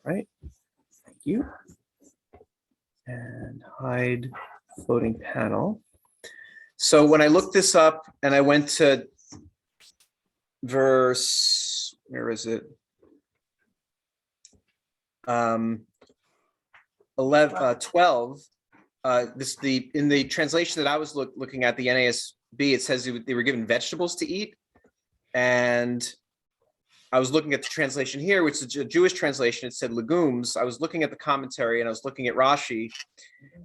Right. Thank you. And hide floating panel. So when I looked this up and I went to verse, where is it? 12. In the translation that I was looking at, the NASB, it says they were given vegetables to eat. And I was looking at the translation here, which is a Jewish translation. It said legumes. I was looking at the commentary and I was looking at Rashi,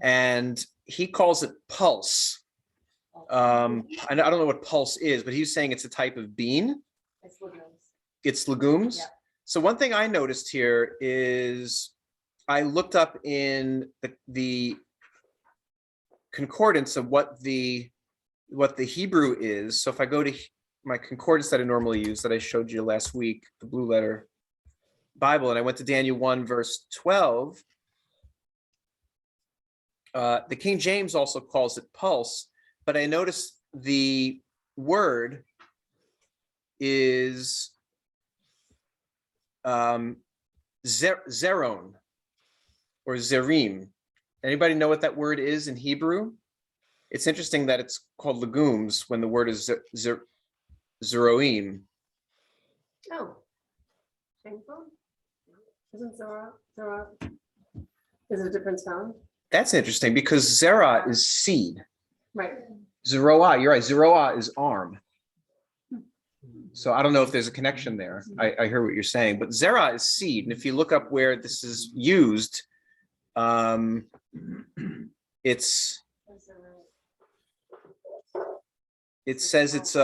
and he calls it pulse. I don't know what pulse is, but he was saying it's a type of bean. It's legumes. It's legumes. Yeah. So one thing I noticed here is I looked up in the concordance of what the Hebrew is. So if I go to my concordance that I normally use, that I showed you last week, the Blue Letter Bible, and I went to Daniel 1 verse 12, the King James also calls it pulse, but I noticed the word is zeron or zerim. Anybody know what that word is in Hebrew? It's interesting that it's called legumes when the word is zeroim. Oh. Shameful? Isn't Zora? Is it a different sound? That's interesting because zera is seed. Right. Zeroah, you're right. Zeroah is arm. So I don't know if there's a connection there. I hear what you're saying, but zera is seed. And if you look up where this is used, it says it's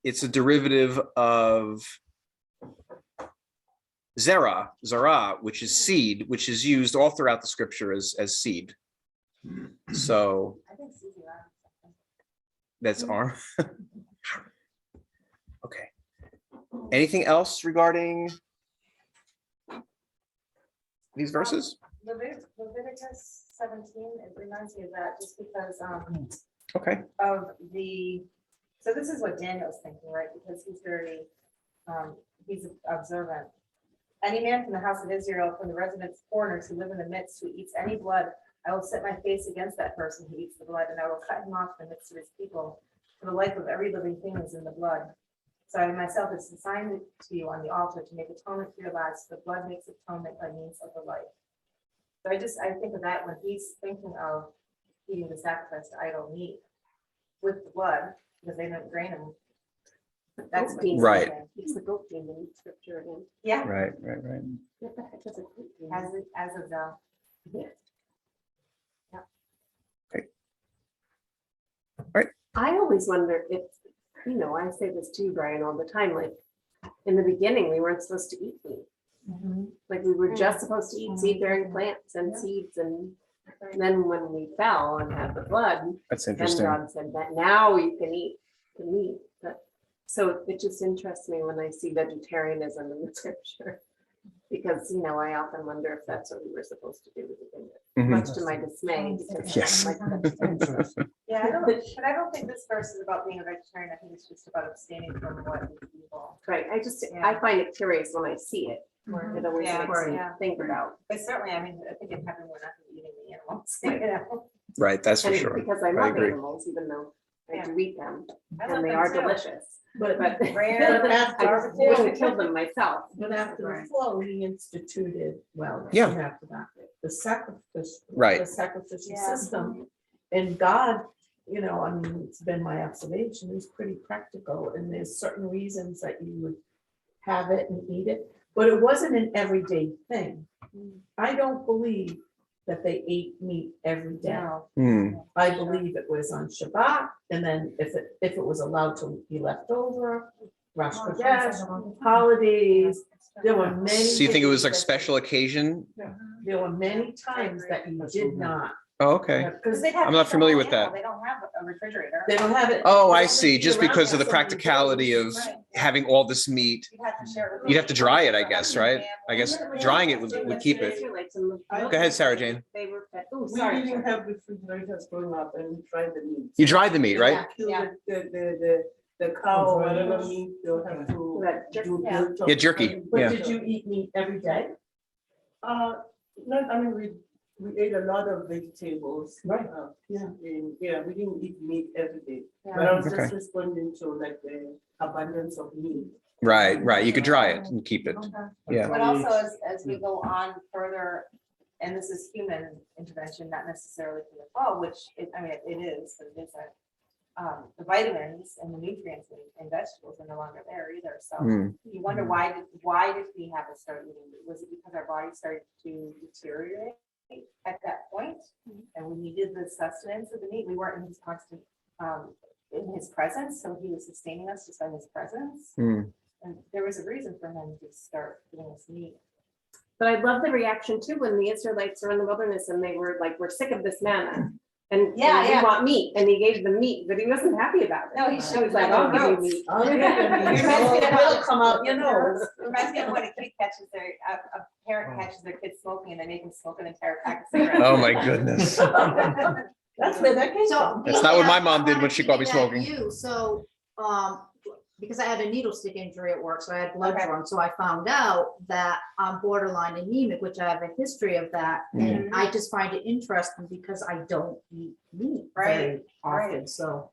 it's a derivative of zera, which is seed, which is used all throughout the scripture as seed. So that's arm. Okay. Anything else regarding these verses? Leviticus 17, it reminds me of that just because Okay. of so this is what Daniel's thinking, right? Because he's very, he's observant. Any man from the house of Israel, from the residents, foreigners who live in the midst, who eats any blood, I will set my face against that person who eats the blood, and I will cut him off from the midst of his people. For the life of every living thing is in the blood. So I myself is assigned to you on the altar to make atonement for your lives. The blood makes atonement by means of the life. So I think of that when he's thinking of eating the sacrificed idol meat with the blood, because they don't drain him. That's what he's Right. saying. It's the goat demon scripture again. Yeah. Right. As of the. Yeah. I always wonder if, I say this to you, Brian, all the time, like, in the beginning, we weren't supposed to eat meat. Like, we were just supposed to eat seed-bearing plants and seeds, and then when we fell and had the blood, That's then interesting. God said that now you can eat the meat. But so it just interests me when I see vegetarianism in the scripture, because I often wonder if that's what we were supposed to do to begin with. Much to my dismay, because Yes. I like vegetables. Yeah, I don't think this verse is about being a vegetarian. I think it's just about abstaining from what is evil. Right, I find it curious when I see it. It always Yeah, makes me yeah. think about. But certainly, I think in heaven we're not going to be eating the animals. Right. That's for And sure. because I I love agree. animals, even though I do eat them, I love and they them are too. delicious. But Rare, I wouldn't kill them myself. But after the flow, he instituted, Yeah. after that, the sacrifice. Right. The sacrificial Yeah. system. And God, it's been my observation, he's pretty practical, and there's certain reasons that you would have it and eat it, but it wasn't an everyday thing. I don't believe that they ate meat every day. No. I believe it was on Shabbat, and then if it was allowed to be left over, Rosh Chodesh, holidays, there were many. So you think it was like days that- special occasion? There were many times that you did not. Oh, okay. Because I'm not familiar with that. They don't have a refrigerator. they don't have it. Oh, I they don't see. have it Just around because of the there. practicality of having all this meat, You'd have to share it with you'd have to dry it, I guess, right? family. I guess drying it would keep it. Go ahead, Sarah Jane. They were fed. Oh, We sorry. didn't have refrigerators growing up, and we tried the meat. You dried the meat, right? Kill the cow or whatever meat, they'll have to. That jerky, do yeah. guilt of- Yeah, jerky, But yeah. did you eat meat every day? Not, I mean, we ate a lot of vegetables. Right. Yeah. And, yeah, we didn't eat meat every day, Yeah. but I was Okay. just responding to like the abundance of meat. Right. You could dry it and keep it. Okay. Yeah. But also as we go on further, and this is human intervention, not necessarily from the fall, which I mean, it is, but it isn't. The vitamins and the nutrients in vegetables are no longer there either. So Mm. you wonder why did we have to start eating meat? Was it because our body started to deteriorate at that point? And we needed the sustenance of the meat. We weren't in his constant in his presence, so he was sustaining us just by his presence. Mm. And there was a reason for him to start giving us meat. But I love the reaction too, when the Israelites were in the wilderness and they were like, we're sick of this manna. And Yeah, we yeah. want meat, and he gave them meat, but he wasn't happy about it. No, he He showed was like, them I'll the give you ropes. meat. Oh, yeah. Reminds me of It'll how- come out your nose. Reminds me of when a kid catches a parent catches their kid smoking and they make them smoke an entire pack of cigarettes. Oh my goodness. That's where that came So. from. That's not what my yeah, mom I did when wanted she to caught me give that smoking. to you. So, because I had a needle stick injury at work, so I had blood Okay. drawn, so I found out that I'm borderline anemic, which I have a history of that. And I just find it interesting because I don't eat meat very often, right. so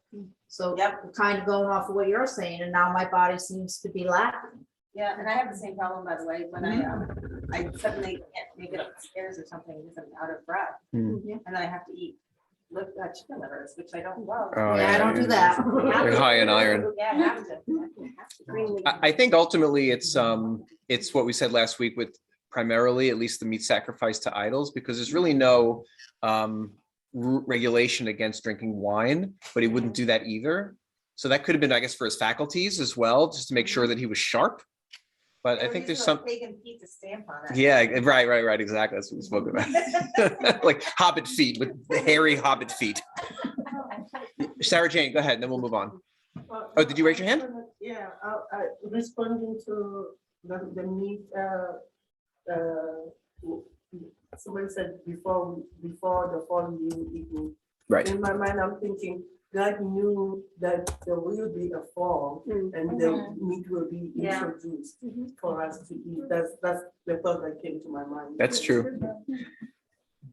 Yep. kind of going off of what you're saying, and now my body seems to be lacking. Yeah, and I have the same problem, by the way, when I suddenly can't make it upstairs or something because I'm out of breath. Mm. And then I have to eat chicken livers, which I don't love. Oh, Yeah, I don't do that. They're high in iron. Yeah, I have to. I think ultimately it's what we said last week with primarily at least the meat sacrifice to idols, because there's really no regulation against drinking wine, but he wouldn't do that either. So that could have been, I guess, for his faculties as well, just to make sure that he was sharp. But I think there's some, Pagan pizza stamp on it. yeah, right, exactly. That's what we spoke about. Like hobbit feet with the hairy hobbit feet. Sarah Jane, go ahead, and then we'll move on. Oh, did you raise your hand? Yeah, responding to the meat, somebody said before the fall, you didn't eat meat. Right. In my mind, I'm thinking, God knew that there will be a fall and the meat will be Yeah. introduced for us to eat. That's the thought that came to my mind. That's true.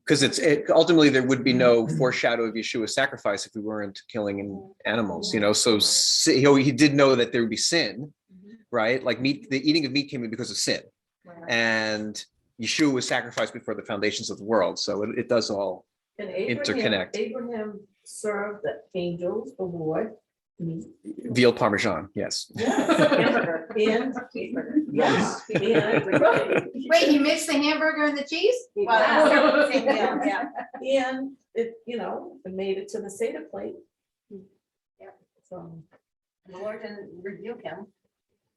Because ultimately there would be no foreshadow of Yeshua's sacrifice if we weren't killing animals, so he did know that there would be sin, right? Like meat, the eating of meat came in because of sin, and Yeshua was sacrificed before the foundations of the world, so it does all And interconnect. Abraham served the angels award meat. Veal Parmesan, yes. Hamburger and cheeseburger. Yes. And Wait, you mixed the hamburger and the cheese? Well, that's the same deal, yeah. And it, it made it to the Seder plate. Yeah. So, The Lord didn't rebuke him.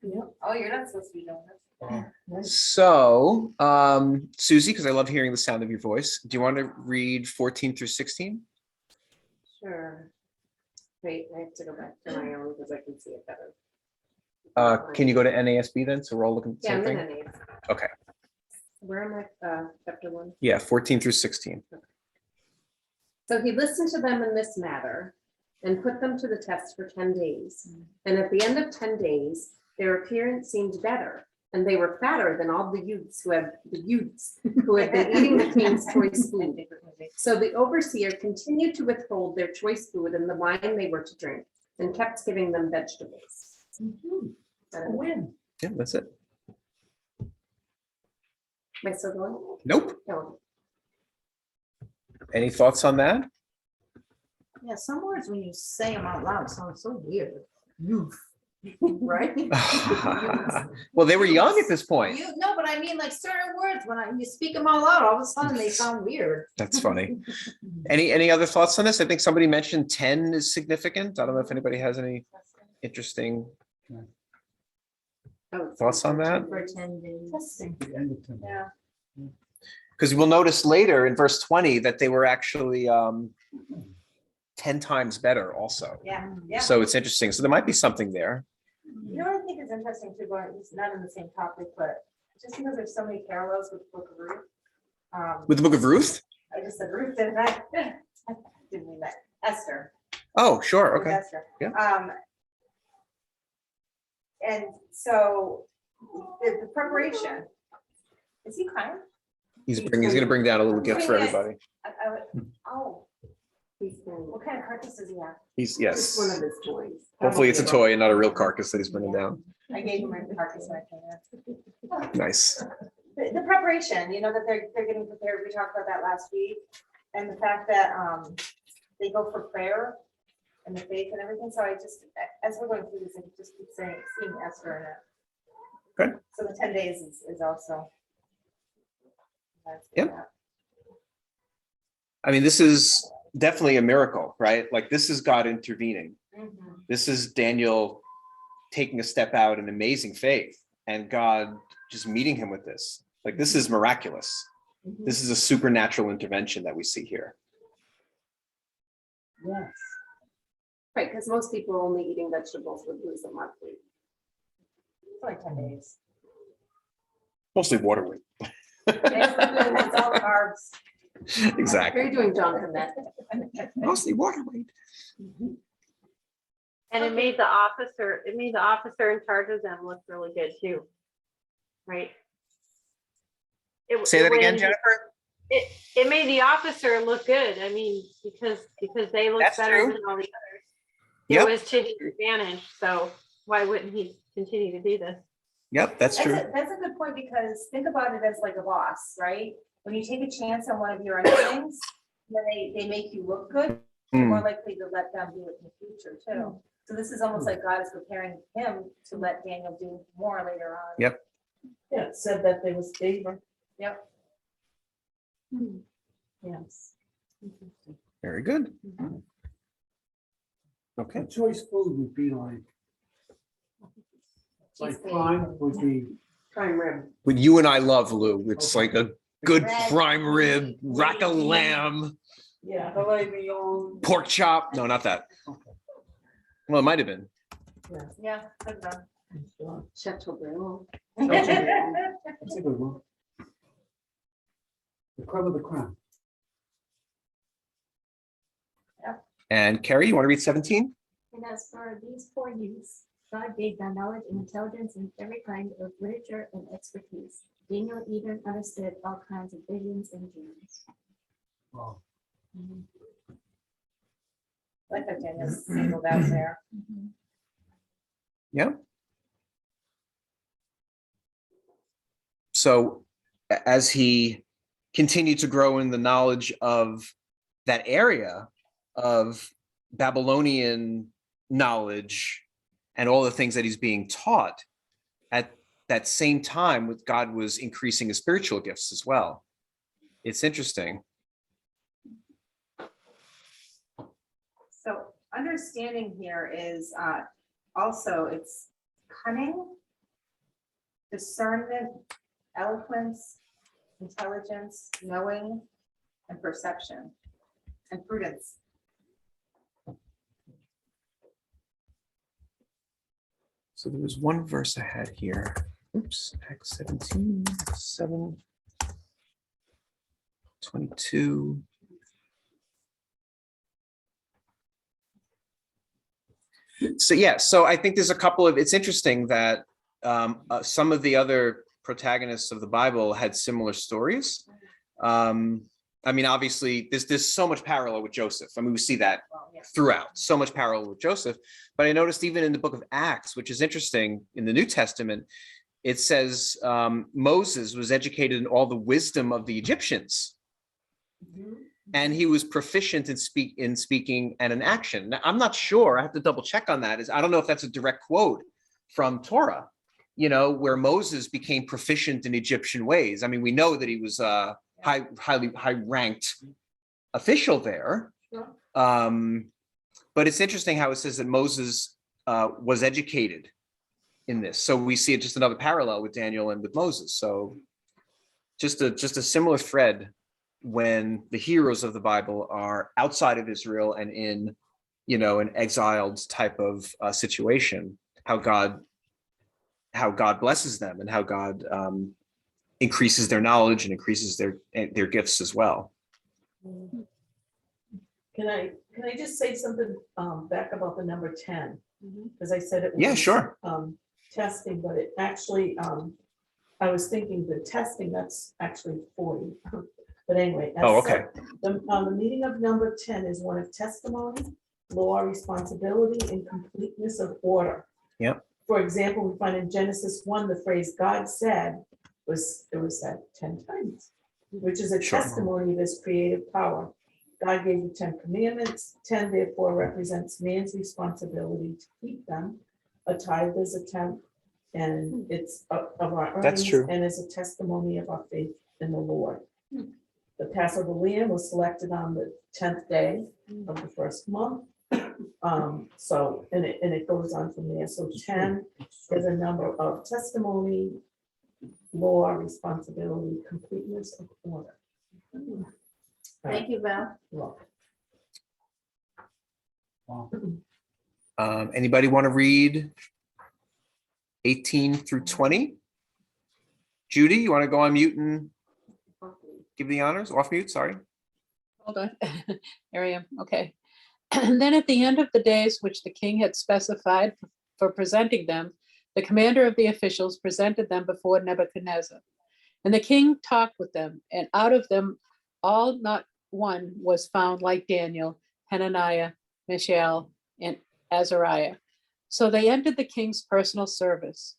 yeah. Oh, you're not supposed to be doing this. So, Susie, because I love hearing the sound of your voice, do you want to read 14 through 16? Sure. Wait, I have to go back to my own because I can see it better. Can you go to NASB then? So we're all looking at the Yeah, same I'm thing? in NAS. Okay. Where am I? Chapter 1. Yeah, 14 through 16. So he listened to them in this matter and put them to the test for 10 days. And at the end of 10 days, their appearance seemed better, and they were fatter than all the youths who had been eating the king's choice food. So the overseer continued to withhold their choice food and the wine they were to drink, and kept giving them vegetables. Win. Yeah, that's it. Am I still going? Nope. No. Any thoughts on that? Yeah, some words when you say them out loud sound so weird. Youth, right? Well, they were young at this point. No, but I mean like certain words, when you speak them out loud, all of a sudden they sound weird. That's funny. Any other thoughts on this? I think somebody mentioned 10 is significant. I don't know if anybody has any interesting Oh, thoughts on that. For 10 days. Yeah. Because we'll notice later in verse 20 that they were actually 10 times better also. Yeah, yeah. So it's interesting. So there might be something there. You know what I think is interesting too, going, it's not in the same topic, but just because there's so many parallels with the Book of Ruth. With the book of Ruth? I just said Ruth, didn't I? I didn't mean that. Esther. Oh, sure. Okay. Esther. Yeah. And so the preparation, is he crying? He's gonna bring down a little gift for everybody. Oh, He's been, what kind of carcass does he have? He's, just one of yes. his toys. Hopefully it's a toy and not a real carcass that he's bringing down. I gave him my carcass when I came in. Nice. The preparation, you know, that they're getting prepared, we talked about that last week, and the fact that they go for prayer and the faith and everything, so I just, as we're going through this, I just keep saying, seeing Esther in it. Good. So the 10 days is also. Yep. I mean, this is definitely a miracle, right? Like, this is God intervening. Mhm. This is Daniel taking a step out in amazing faith and God just meeting him with this. Like, this is miraculous. This is a supernatural intervention that we see here. Yes. Right, because most people only eating vegetables would lose a monthly. It's like 10 days. Mostly water weight. It's all carbs. What Exactly. are you doing, John Connect? Mostly water weight. And it made the officer in charge of them look really good too. Right? Say that again, when- Jennifer? It made the officer look good. I mean, because they look That's better true. than all the others. Yep. It was to his advantage, so why wouldn't he continue to do this? Yep, that's true. That's a good point, because think about it as like a boss, right? When you take a chance on one of your underlings, then they make you look good, you're more likely to let them do it in the future too. So this is almost like God is preparing him to let Daniel do more later on. Yep. Yeah, it said that there was favor. Yep. Yes. Very good. Okay. A choice food would be like prime would be. Prime rib. What you and I love, Lou, it's like a good Red prime rib, meat, rack of meat. lamb, Yeah. Filet mignon. pork chop. No, not that. Well, it might have been. Yeah. Good one. Chateaubriand. That's a good one. The crumb of the crown. And Carrie, you want to read 17? And as for these four youths, God gave them knowledge and intelligence in every kind of literature and expertise. Daniel even understood all kinds of visions and dreams. Wow. Like that Daniel's singled out there. Yeah. So as he continued to grow in the knowledge of that area of Babylonian knowledge and all the things that he's being taught, at that same time with God was increasing his spiritual gifts as well. It's interesting. So understanding here is also it's cunning, discernment, eloquence, intelligence, knowing, and perception, and prudence. So there was one verse I had here. Oops, Acts 17, 7, 22. So yeah, so I think there's a couple of, it's interesting that some of the other protagonists of the Bible had similar stories. I mean, obviously, there's so much parallel with Joseph. I mean, we see that Well, yeah. throughout, so much parallel with Joseph. But I noticed even in the book of Acts, which is interesting, in the New Testament, it says Moses was educated in all the wisdom of the Egyptians. And he was proficient in speaking and in action. Now, I'm not sure, I have to double check on that. I don't know if that's a direct quote from Torah, you know, where Moses became proficient in Egyptian ways. I mean, we know that he was a high ranked official there. Sure. But it's interesting how it says that Moses was educated in this. So we see it just another parallel with Daniel and with Moses. So just a similar thread when the heroes of the Bible are outside of Israel and in, you know, an exiled type of situation, how God blesses them and how God increases their knowledge and increases their gifts as well. Can I just say something back about the number 10? Because I said it. Yeah, was, sure. testing, but it actually, I was thinking the testing, that's actually 40. But anyway. Oh, okay. The meaning of number 10 is one of testimony, law, responsibility, and completeness of order. Yep. For example, we find in Genesis 1, the phrase God said it was said 10 times, which is a Sure. testimony of his creative power. God gave the 10 commandments. 10 therefore represents man's responsibility to keep them. A tithe is a tenth, and it's of our earnings. That's true. And is a testimony of our faith in the Lord. The Passover lamb was selected on the 10th day of the first month. So, and it goes on from there. So 10 is a number of testimony, law, responsibility, completeness of order. Thank you, Val. Well, Anybody want to read 18 through 20? Judy, you want to go on mute and give the honors? Off mute, sorry. Hold on. Here I am. Okay. And then at the end of the days which the king had specified for presenting them, the commander of the officials presented them before Nebuchadnezzar. And the king talked with them, and out of them all not one was found like Daniel, Hananiah, Mishael, and Azariah. So they entered the king's personal service.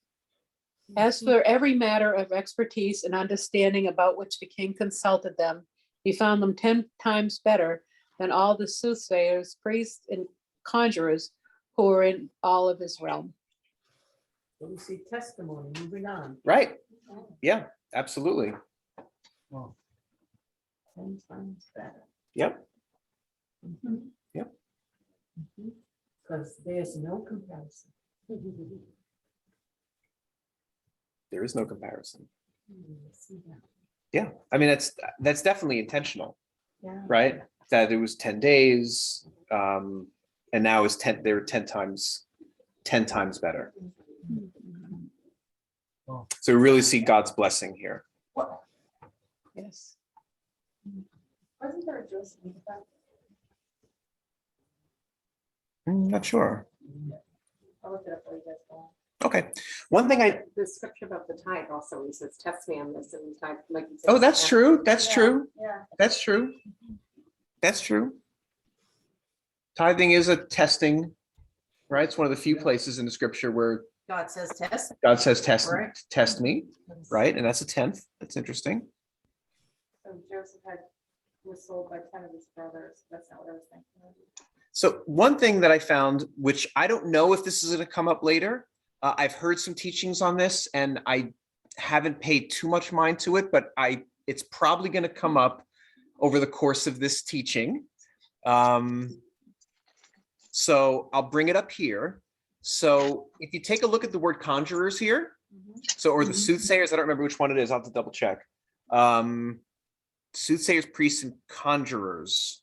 As for every matter of expertise and understanding about which the king consulted them, he found them 10 times better than all the soothsayers, priests, and conjurers who were in all of his realm. so we see testimony, moving on. Right. Yeah, absolutely. 10 times better. Yep. Yep. Because there's no comparison. There is no comparison. See that? Yeah. I mean, that's definitely intentional, Yeah. right? That it was 10 days. And now it's 10, they're 10 times better. So we really see God's blessing here. Yes. Wasn't there a Joseph? Not sure. I'll look it up for you guys. Okay. One thing The scripture about the tithe also, he says, test me on this and tithe, like. you said, oh, that's true. That's Yeah, true. Yeah. That's true. That's true. Tithing is a testing, right? It's one of the few places in the scripture where God says test. God says, Right. test me, right? And that's a tenth. That's interesting. So Joseph was sold by 10 of his brothers. That's not what I was thinking of. So one thing that I found, which I don't know if this is going to come up later, I've heard some teachings on this and I haven't paid too much mind to it, but it's probably going to come up over the course of this teaching. So I'll bring it up here. So if you take a look at the word conjurers here, so, or the soothsayers, I don't remember which one it is. I'll have to double check. Soothsayers, priests, and conjurers.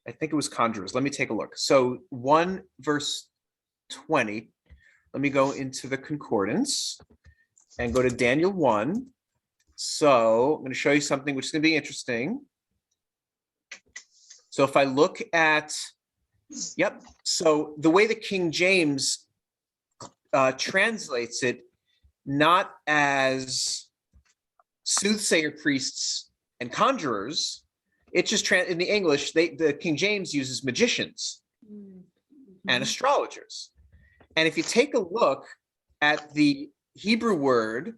I think it was conjurers. Let me take a look. So 1 verse 20. Let me go into the concordance and go to Daniel 1. So I'm going to show you something which is going to be interesting. So if I look at, yep. So the way that King James translates it, not as soothsayer, priests, and conjurers, it just in the English, the King James uses magicians and astrologers. And if you take a look at the Hebrew word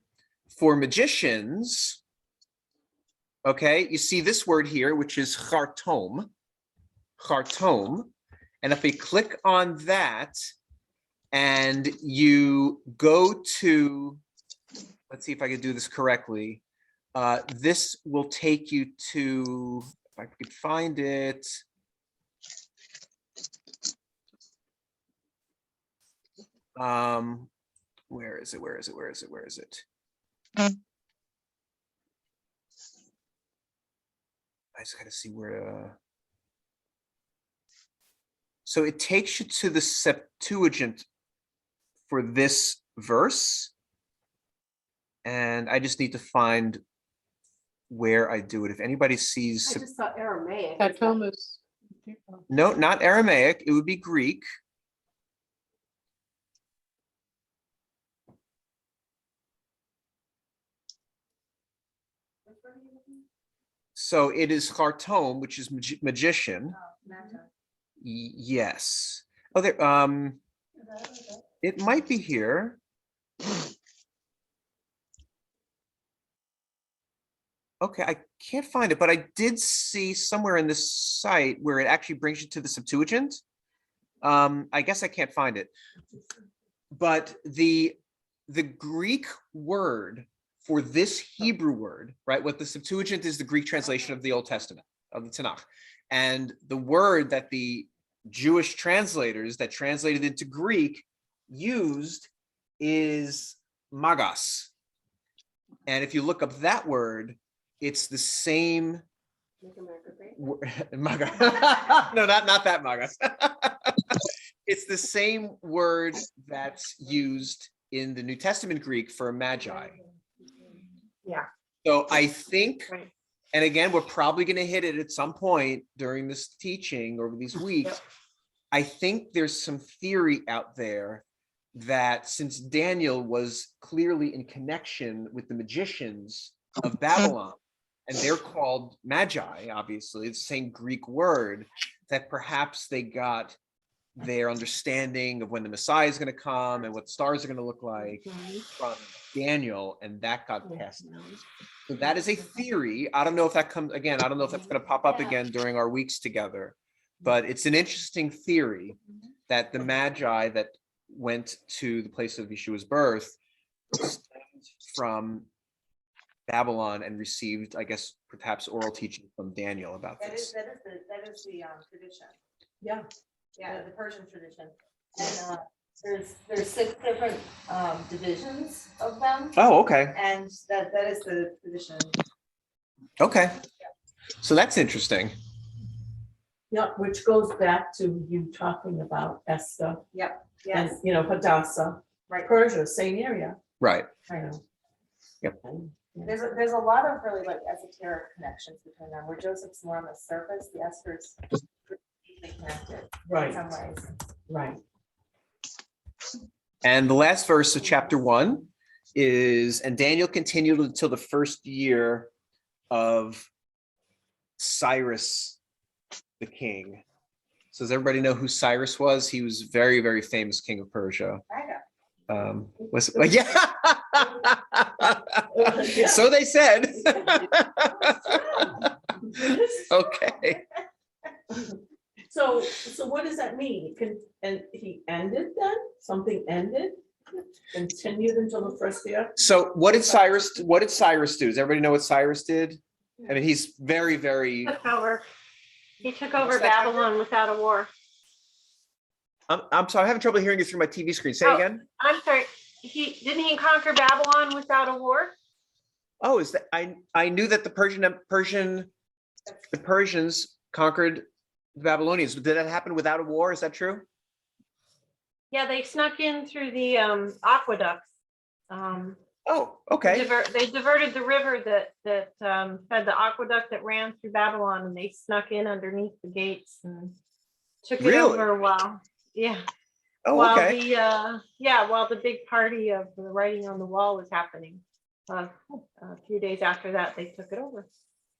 for magicians, okay, you see this word here, which is chartom. And if we click on that and you go to, let's see if I can do this correctly. This will take you to, if I could find it. Where is it? I just gotta see where. So it takes you to the Septuagint for this verse. And I just need to find where I do it. If anybody sees. I just saw Aramaic. Thomas. No, not Aramaic. It would be Greek. So it is Khartoum, which is magician. Oh, Magi. Yes. Oh, there. It might be here. Okay, I can't find it, but I did see somewhere in this site where it actually brings you to the Septuagint. I guess I can't find it. But the Greek word for this Hebrew word, right? What the Septuagint is the Greek translation of the Old Testament, of the Tanakh. And the word that the Jewish translators that translated into Greek used is magos. And if you look up that word, it's the same. Make America great. Magos. No, not that magos. It's the same word that's used in the New Testament Greek for magi. Yeah. So I think, Right. and again, we're probably going to hit it at some point during this teaching over these weeks. Yep. I think there's some theory out there that since Daniel was clearly in connection with the magicians of Babylon, and they're called magi, obviously, it's the same Greek word, that perhaps they got their understanding of when the Messiah is going to come and what stars are going to look like from Daniel, and that got passed down. So that is a theory. I don't know if that comes again. I don't know if that's going to pop up again during our weeks together, but it's an interesting theory that the magi that went to the place of Yeshua's birth stemmed from Babylon and received, I guess, perhaps oral teaching from Daniel about That is this. the tradition. Yeah. Yeah, the Persian tradition. And there's 6 different divisions of them. Oh, okay. And that is the tradition. Okay. So that's interesting. Yeah, which goes back to you talking about Esther Yep, and, yes, you know, Hadassah, right. Persia, same area. Right. I know. Yep. There's a lot of really like esoteric connections between them, where Joseph's more on the surface, the Esther's pretty deeply connected in Right, some ways. right. And the last verse of chapter 1 is, and Daniel continued until the first year of Cyrus the king. So does everybody know who Cyrus was? He was very, very famous king of Persia. Yeah. So they said. Okay. So what does that mean? And he ended then? Something ended? Continued until the first year? So what did Cyrus do? Does everybody know what Cyrus did? I mean, he's very, very. He took over What's that? Babylon without a war. I'm sorry, I'm having trouble hearing you through my TV screen. Say Oh. again. I'm sorry. Didn't he conquer Babylon without a war? Oh, is that I knew that the Persians conquered the Babylonians. Did that happen without a war? Is that true? Yeah, they snuck in through the aqueducts. Oh, okay. They diverted the river that fed the aqueduct that ran through Babylon, and they snuck in underneath the gates and took it Really? over while Oh, while okay. while the big party of the writing on the wall was happening. A few days after that, they took it over.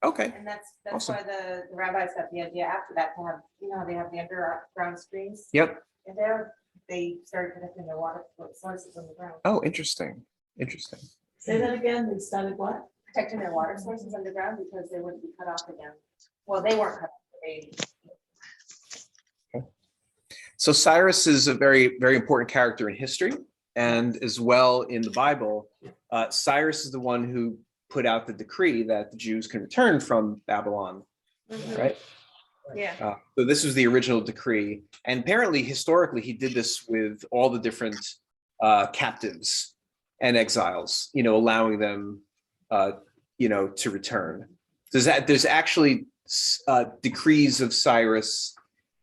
Okay. And that's Awesome. why the rabbis got the idea after that to have, they have the underground streams. Yep. And there, they started connecting their water sources underground, Oh, interesting. Interesting. Say that again, they started what? protecting their water sources underground because they wouldn't be cut off again. Well, they weren't cut off. They, So Cyrus is a very, very important character in history and as well in the Bible. Cyrus is the one who put out the decree that the Jews can return from Babylon, right? Yeah. So this was the original decree. And apparently, historically, he did this with all the different captives and exiles, allowing them, to return. There's actually decrees of Cyrus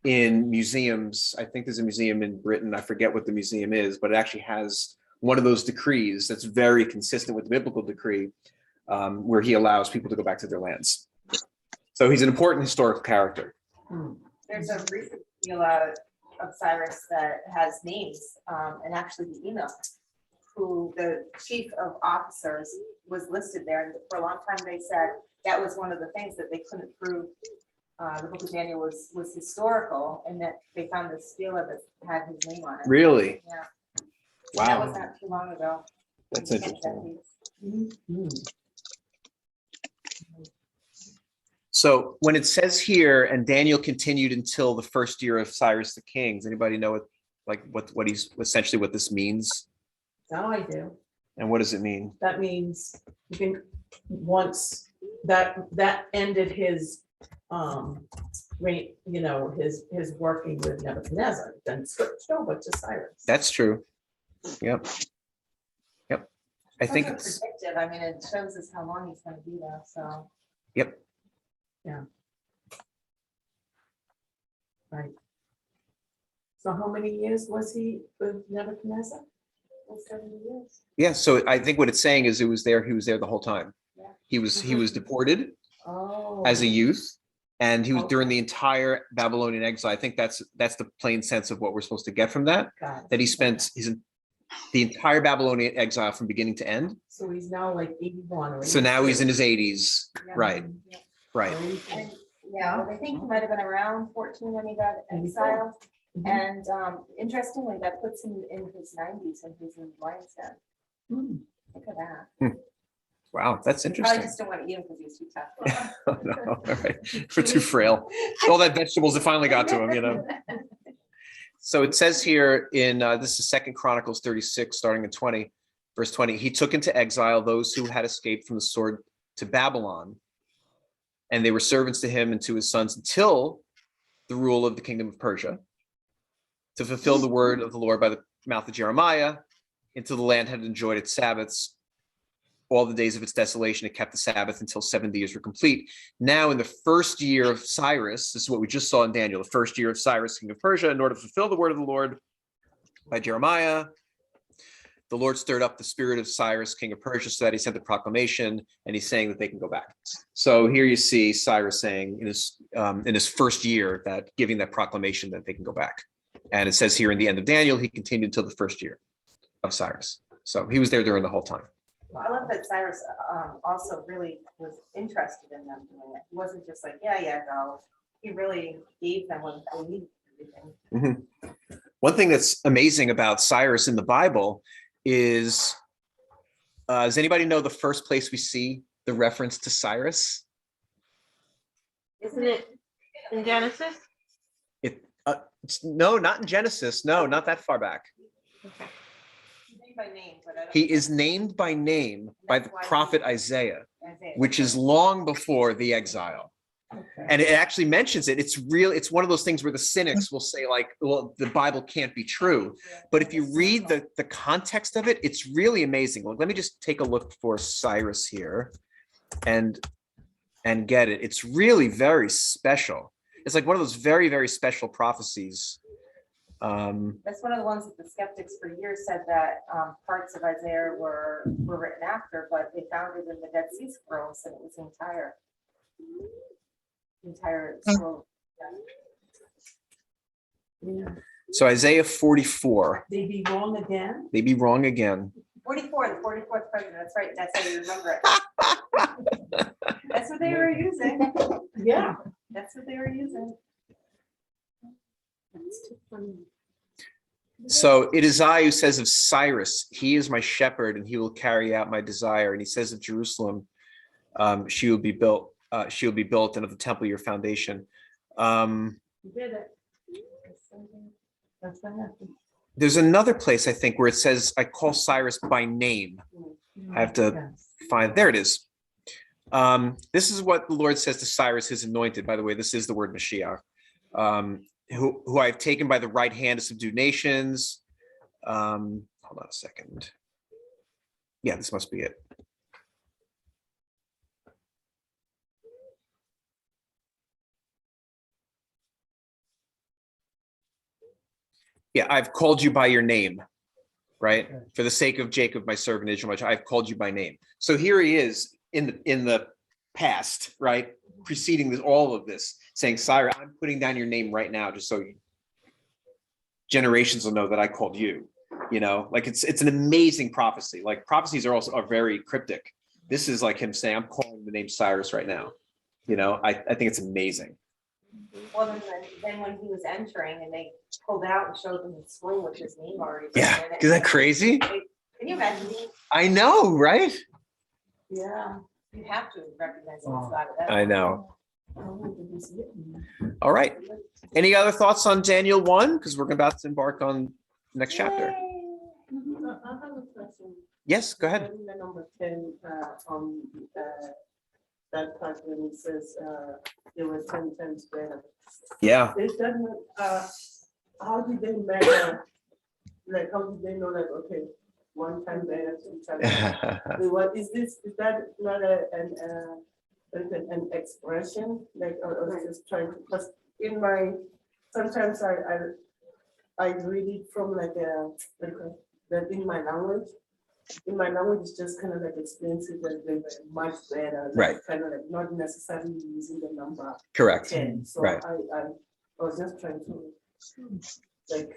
in museums. I think there's a museum in Britain. I forget what the museum is, but it actually has one of those decrees that's very consistent with the biblical decree, where he allows people to go back to their lands. So he's an important historical character. there's a recent deal out of Cyrus that has names and actually the email who the chief of officers was listed there. And for a long time, they said that was one of the things that they couldn't prove. The book of Daniel was historical, and that they found this stela that had his name on it. Really? Yeah. And that was Wow. not too long ago. That's interesting. So when it says here, and Daniel continued until the first year of Cyrus the king, does anybody know what he's essentially what this means? Now I do. And what does it mean? That means you can, once that ended his, reign, his working with Nebuchadnezzar, then switched over to Cyrus. That's true. Yep. Yep. I think It's it's, predictive. I mean, it shows us how long he's gonna be there, so. yep. Right. So how many years was he with Nebuchadnezzar? 70 years. Yeah. So I think what it's saying is he was there the whole time. Yeah. He was deported Oh. as a youth, and he was during Okay. the entire Babylonian exile. I think that's the plain sense of what we're supposed to get from that. Got it. That he spent the entire Babylonian exile from beginning to end. So he's now like 81 or So now he's in his 82. 80s. Yeah. Right. Right. And, yeah, I think he might have been around 14 when he got exiled. Mhm. And interestingly, that puts him in his 90s when he's in lion's den. Hmm. Look at that. Wow, that's Probably interesting. just don't want to eat him because he's too tough. Oh, no, all right. We're too frail. All that vegetables that finally got to him. So it says here in this is 2 Chronicles 36, starting in 20, verse 20. He took into exile those who had escaped from the sword to Babylon, and they were servants to him and to his sons until the rule of the kingdom of Persia, to fulfill the word of the Lord by the mouth of Jeremiah, until the land had enjoyed its Sabbaths. All the days of its desolation, it kept the Sabbath until 70 years were complete. Now in the first year of Cyrus, this is what we just saw in Daniel, the first year of Cyrus, king of Persia, in order to fulfill the word of the Lord by Jeremiah, the Lord stirred up the spirit of Cyrus, king of Persia, so that he sent the proclamation, and he's saying that they can go back. So here you see Cyrus saying in his first year that giving that proclamation that they can go back. And it says here in the end of Daniel, he continued until the first year of Cyrus. So he was there during the whole time. I love that Cyrus also really was interested in them doing it. He wasn't just like, yeah, go. He really gave them what they needed. Everything. One thing that's amazing about Cyrus in the Bible is, does anybody know the first place we see the reference to Cyrus? Isn't it in Genesis? No, not in Genesis. No, not that far back. He's named by name, but I don't He know. is named by name by the prophet Isaiah, Isaiah. which is long before the exile. Okay. And it actually mentions it. It's one of those things where the cynics will say like, well, the Bible can't be true. But if you read the context of it, it's really amazing. Let me just take a look for Cyrus here and get it. It's really very special. It's like one of those very, very special prophecies. That's one of the ones that the skeptics for years said that parts of Isaiah were written after, but they found it in the Dead Sea Scrolls, and it was entire scroll. Yeah. So Isaiah 44, They be wrong again? they be wrong again. 44, the 44th president. That's right. That's how you remember it. That's what they were using. Yeah. That's what they were using. That's too funny. So it is I who says of Cyrus, he is my shepherd and he will carry out my desire. And he says of Jerusalem, she will be built and of the temple your foundation. You did it. That's what happened. There's another place I think where it says, I call Cyrus by name. I have to Yes. find, there it is. This is what the Lord says to Cyrus, his anointed. By the way, this is the word Mashiach, who I've taken by the right hand to subdue nations. Hold on a second. Yeah, this must be it. Yeah, I've called you by your name, right? For the sake of Jacob, my servant Israel, I've called you by name. So here he is in the past, right? Preceding this, all of this, saying, Cyrus, I'm putting down your name right now, just so generations will know that I called you. You know, like it's an amazing prophecy. Like prophecies are very cryptic. This is like him saying, I'm calling the name Cyrus right now. You know, I think it's amazing. Well, then when he was entering and they pulled out and showed them the scroll with his name already. Yeah, written in it. isn't that crazy? Can you imagine? I know, right? Yeah. You have to recognize what's about it. I know. Oh, it was written. All right. Any other thoughts on Daniel 1? Because we're about to embark on the next chapter. I have a question. Yes, go ahead. In the number 10, on that part when it says, there were 10 times better. Yeah. Is that, how did they measure, like, how did they know that, okay, 1 time better, 2 times better? What is this, is that not an expression, like, or just trying to, because in my, sometimes I read it from like that in my language. In my language, it's just kind of like explains it that they're much better. Right. Kind of like not necessarily using the number Correct. 10. So Right. I was just trying to like.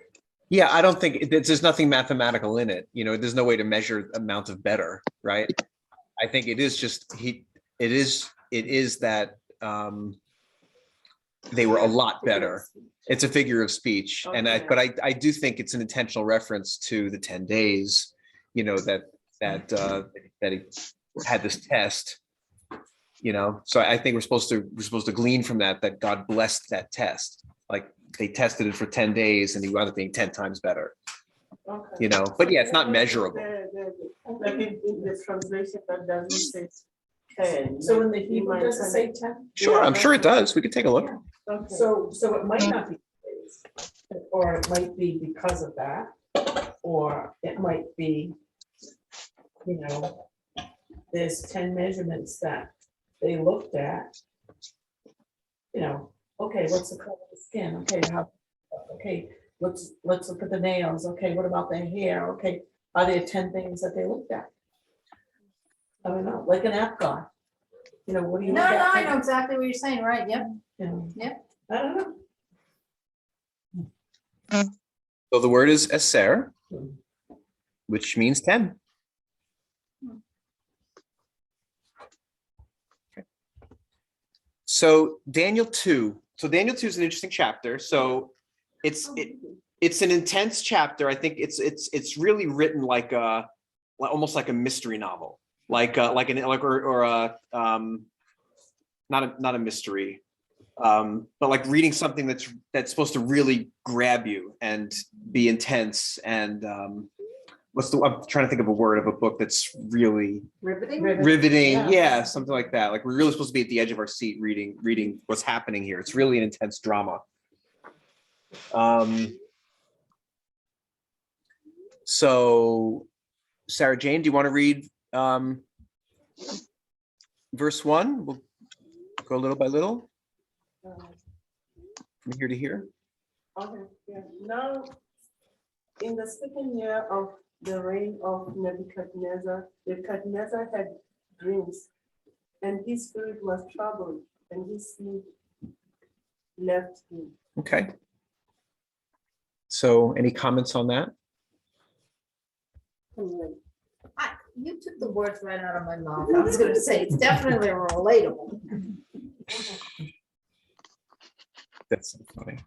Yeah, I don't think there's nothing mathematical in it. You know, there's no way to measure amount of better, right? I think it is just it is that they were a lot better. It's a figure of speech, and but I do think it's an intentional reference to the 10 days. You know, that he had this test. You know, so I think we're supposed to glean from that God blessed that test. Like they tested it for 10 days, and he wound up being 10 times better. Okay. You know, but yeah, it's not measurable. Like in the translation that doesn't say 10. So in the like, Hebrew, does it say 10? Sure, I'm sure it does. We could take a look. Okay. So it might not be, or it might be because of that, or it might be, you know, there's 10 measurements that they looked at. You know, okay, what's the color of the skin? Okay, let's look at the nails. Okay, what about the hair? Okay, are there 10 things that they looked at? I don't know, like an app guy. You know, what do you? No, look at? I know exactly what you're saying, right? Yep. You know, Yeah. I don't know. So the word is eser, which means 10. Okay. So Daniel 2. So Daniel 2 is an interesting chapter. So it's an intense chapter. I think it's really written like almost like a mystery novel, not a mystery. But like reading something that's supposed to really grab you and be intense and I'm trying to think of a word of a book that's really riveting. Yeah, something like that. Like we're really supposed to be at the edge of our seat reading what's happening here. It's really an intense drama. So Sarah Jane, do you want to read verse 1? We'll go little by little. From here to here. Okay, yeah. Now, in the second year of the reign of Nebuchadnezzar had dreams, and his spirit was troubled, and his sleep left him. Okay. So any comments on that? You took the words right out of my mouth. I was gonna say, it's definitely relatable. That's so funny.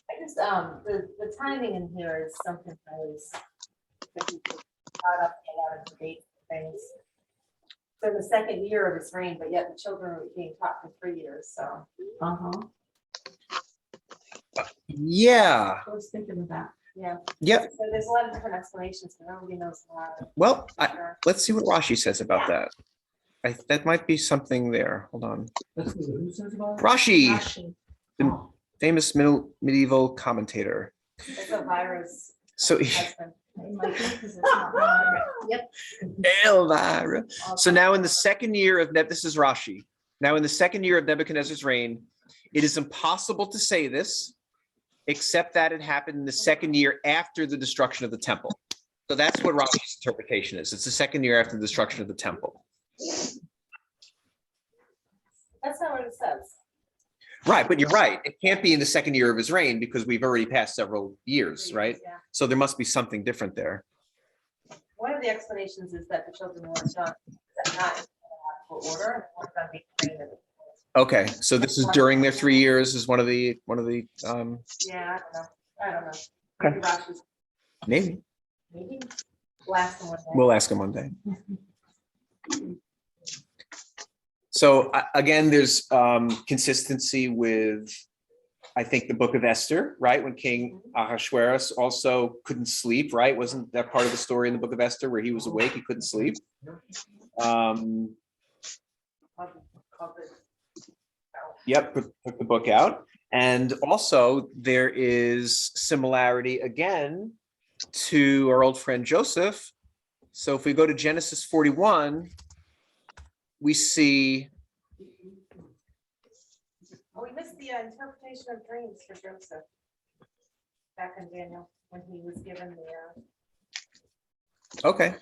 I just, the timing in here is something I was caught up in a lot of debate things. So the second year of his reign, but yet the children were being taught for 3 years, so. Yeah. I was thinking of that. Yeah. Yep. So there's a lot of different explanations, but nobody knows why. Well, Sure. let's see what Rashi says about that. That might be something there. Hold on. Rashi, the famous medieval commentator. It's a virus. So, husband. Yep. Elvira. So now in the second year of this is Rashi. Now in the second year of Nebuchadnezzar's reign, it is impossible to say this, except that it happened in the second year after the destruction of the temple. So that's what Rashi's interpretation is. It's the second year after the destruction of the temple. That's not what it says. Right, but you're right. It can't be in the second year of his reign because we've already passed several years, right? Yeah. So there must be something different there. One of the explanations is that the children were done not in alphabetical order, and weren't done being trained. Okay, so this is during their 3 years is one of the, Yeah, I don't know. Okay. Maybe Rashi's- maybe. Maybe. Last one. We'll ask him one day. So again, there's consistency with, I think, the book of Esther, right? When King Ahasuerus also couldn't sleep, right? Wasn't that part of the story in the book of Esther where he was awake, he couldn't sleep? Yep, took the book out. And also there is similarity again to our old friend Joseph. So if we go to Genesis 41, we see. Oh, we missed the interpretation of dreams for Joseph. Back in Daniel, when he was given the. Okay.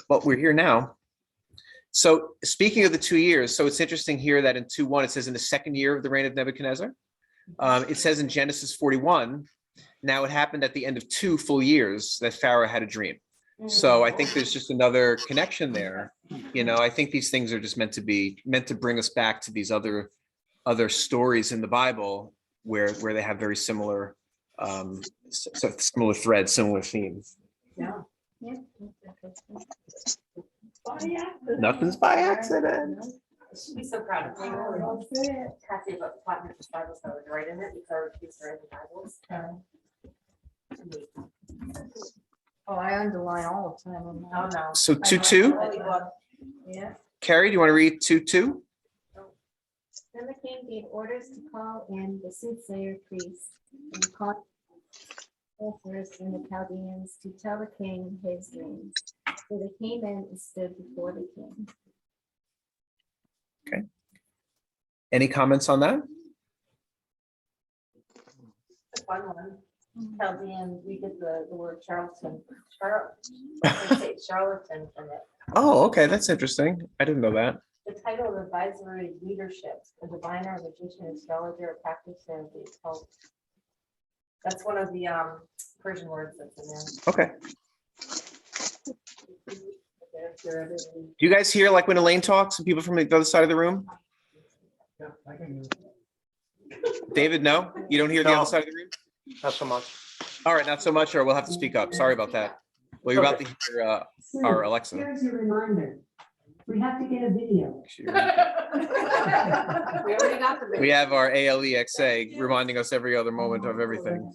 Well, we're here now. So speaking of the 2 years, so it's interesting here that in 2:1, it says in the second year of the reign of Nebuchadnezzar. It says in Genesis 41, now it happened at the end of 2 full years that Pharaoh had a dream. So I think there's just another connection there. You know, I think these things are just meant to bring us back to these other stories in the Bible where they have very similar similar threads, similar themes. Yeah. Yeah. Nothing's by accident. I should be so proud of me. Happy about the Platinum Bibles that was right in it, because I refused to write the Bibles. Oh, I underline all the time. Oh, no. So 2:2, Yeah. Carrie, do you want to read 2:2? Then the king gave orders to call in the soothsayer priests and call sorcerers and the Chaldeans to tell the king his dreams. So they came in and stood before the king. Any comments on that? It's a fun one. Chaldean, we get the word charlatan from it. Oh, okay, that's interesting. I didn't know that. The title of advisory leadership, a diviner, a magician, astrologer, a practitioner of the occult. That's one of the Persian words that's in there. Okay. Do you guys hear like when Elaine talks and people from the other side of the room? David, no? You don't hear the No. other side of the room? Not so much. All right, not so much, or we'll have to speak up. Sorry about that. Well, you're about to hear our Alexa. Here's your reminder. We have to get a video. We already got the. We have our ALEXA reminding us every other moment of everything.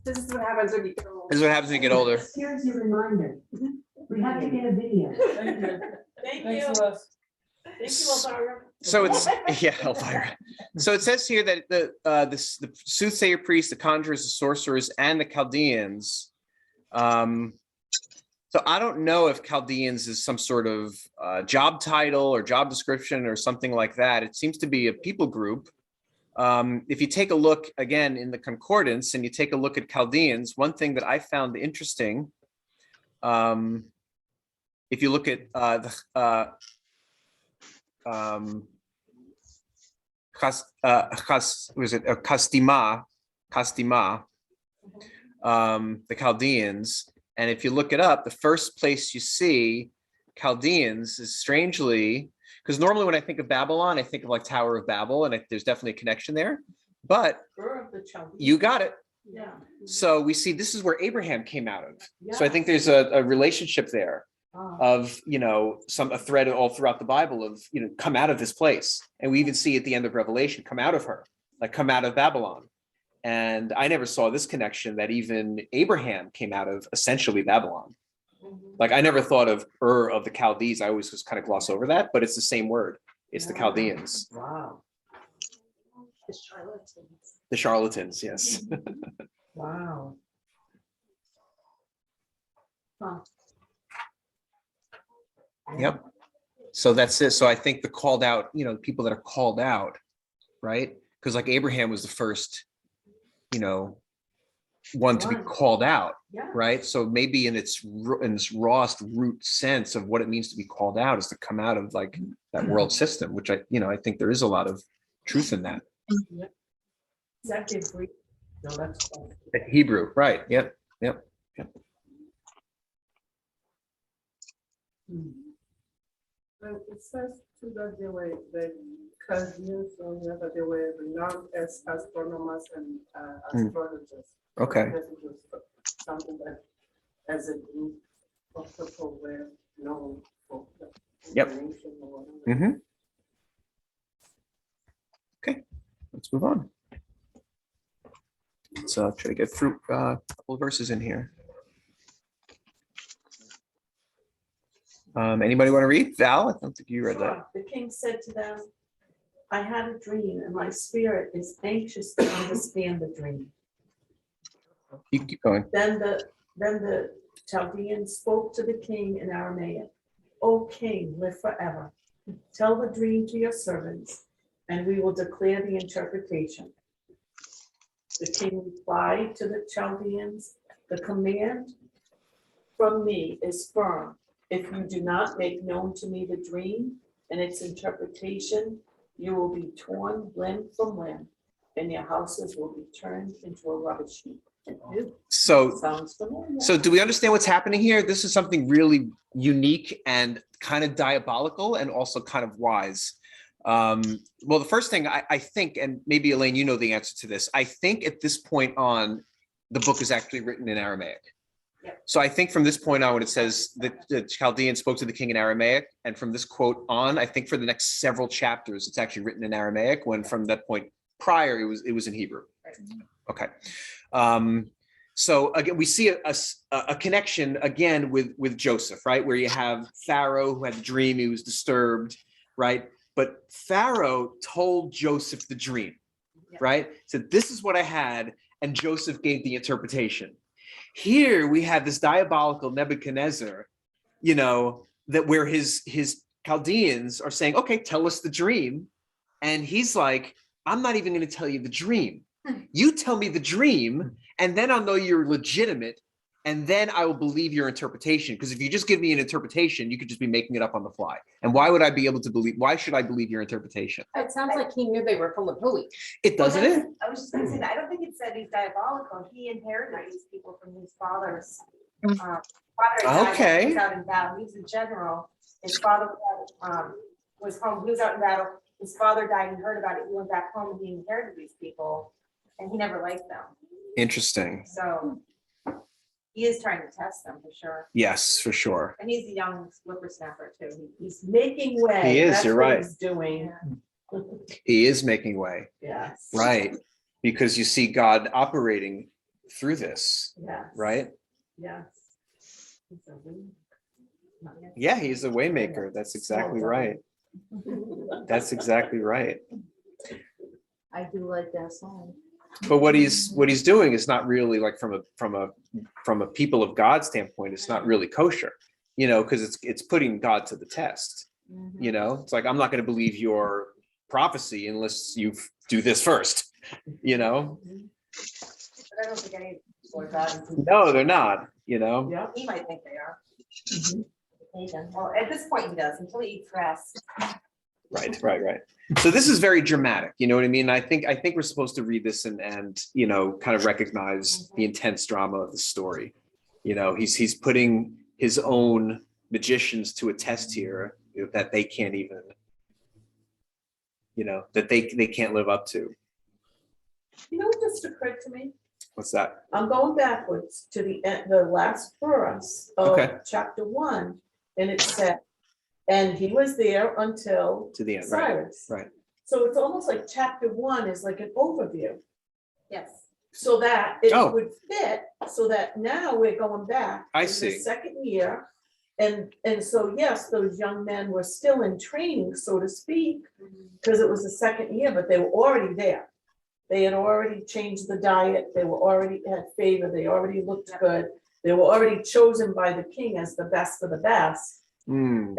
This is what happens when you get old. This is what happens when you get older. Here's your reminder. We have to get a video. Thank you. Thank you, Elvira. So it's, yeah, Elvira. So it says here that the soothsayer priests, the conjurers, the sorcerers, and the Chaldeans. So I don't know if Chaldeans is some sort of job title or job description or something like that. It seems to be a people group. If you take a look again in the concordance and you take a look at Chaldeans, one thing that I found interesting, if you look at Kastima, the Chaldeans, and if you look it up, the first place you see Chaldeans is strangely, because normally when I think of Babylon, I think of like Tower of Babel, and there's definitely a connection there, but you got it. Yeah. So we see this is where Abraham came out of. So I think there's a relationship there of, you know, a thread all throughout the Bible of, you know, come out of this place. And we even see at the end of Revelation, come out of her, like come out of Babylon. And I never saw this connection that even Abraham came out of essentially Babylon. Like I never thought of of the Chaldees. I always just kind of gloss over that, but it's the same word. It's the Chaldeans. Wow. The charlatans. The charlatans, yes. Wow. Huh. Yep. So that's it. So I think the called out, you know, people that are called out, right? Because like Abraham was the first, you know, one to be called out, Yeah. right? So maybe in its rawest root sense of what it means to be called out is to come out of like that world system, which I think there is a lot of truth in that. Executive Greek. No, that's fine. Hebrew, right? Yep. And it says too that they were the Chaldeans, or whatever, they were renowned as astronomers and astrologers. Okay. I guess it was something that as a group of people were known for. Yep. information or whatever. Mm-hmm. Okay, let's move on. Let's try to get through a couple of verses in here. Anybody want to read? Val, I don't think you read that. Sure. The king said to them, I had a dream and my spirit is anxious to understand the dream. You keep going. Then the Chaldean spoke to the king in Aramaic. O king, live forever. Tell the dream to your servants, and we will declare the interpretation. The king replied to the Chaldeans, the command from me is firm. If you do not make known to me the dream and its interpretation, you will be torn limb from limb, and your houses will be turned into a rubbish heap. So Sounds familiar. So do we understand what's happening here? This is something really unique and kind of diabolical and also kind of wise. Well, the first thing I think, and maybe Elaine, you know the answer to this. I think at this point on, the book is actually written in Aramaic. Yep. So I think from this point on, when it says that the Chaldean spoke to the king in Aramaic, and from this quote on, I think for the next several chapters, it's actually written in Aramaic, when from that point prior, it was in Hebrew. Okay. So again, we see a connection again with Joseph, right? Where you have Pharaoh who had the dream, he was disturbed, right? But Pharaoh told Joseph the dream, right? Said, this is what I had, and Joseph gave the interpretation. Here we have this diabolical Nebuchadnezzar, that where his Chaldeans are saying, okay, tell us the dream. And he's like, I'm not even going to tell you the dream. You tell me the dream, and then I'll know you're legitimate, and then I will believe your interpretation. Because if you just give me an interpretation, you could just be making it up on the fly. And why would I be able to believe? Why should I believe your interpretation? It sounds like he knew they were full of hooey. It doesn't it? I was just gonna say that. I don't think it said he's diabolical. He inherited these people from his father's. Father died, Okay. he was out in battle. He was a general. His father was home. He was out in battle. His father died and heard about it. He went back home and he inherited these people, and he never liked them. Interesting. So he is trying to test them for sure. Yes, for sure. And he's a young whippersnapper too. He's making way. He is, That's you're what right. He's doing. He is making way, Yes. right? Because you see God operating through this, Yes. right? Yes. He's a wing. Yeah, he's a waymaker. That's exactly right. That's exactly right. I do like that song. But what he's doing is not really like from a people of God standpoint, it's not really kosher, because it's putting God to the test. It's like, I'm not going to believe your prophecy unless you do this first, But I don't think any people are God. No, they're not, Yeah. He might think they are. Well, at this point he does, until he eats grass. Right. So this is very dramatic, you know what I mean? I think we're supposed to read this and kind of recognize the intense drama of the story. He's putting his own magicians to a test here that they can't even, that they can't live up to. You know what just occurred to me? What's that? I'm going backwards to the end, the last verse of Okay. chapter 1, and it said, and he was there until To the end, right? Cyrus. Right. So it's almost like chapter 1 is like an overview, Yes. so that it Oh. would fit, so that now we're going back. I in the see. second year, and so, yes, those young men were still in training, so to speak, because it was the second year, but they were already there. They had already changed the diet, they were already had favor, they already looked good, they were already chosen by the king as the best of the best. Mm,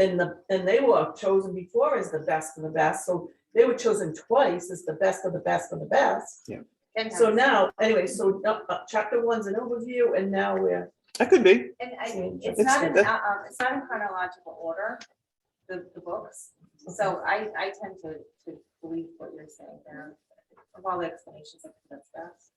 And they were chosen before as the best of the best, so they were chosen twice as the best of the best of the best. Yeah. And So now, anyway, so chapter one's an overview and now we're, That could be. And It's- it's not in, that- it's not in chronological order, the books. So I tend to believe what you're saying there. Of all the explanations, I think that's best.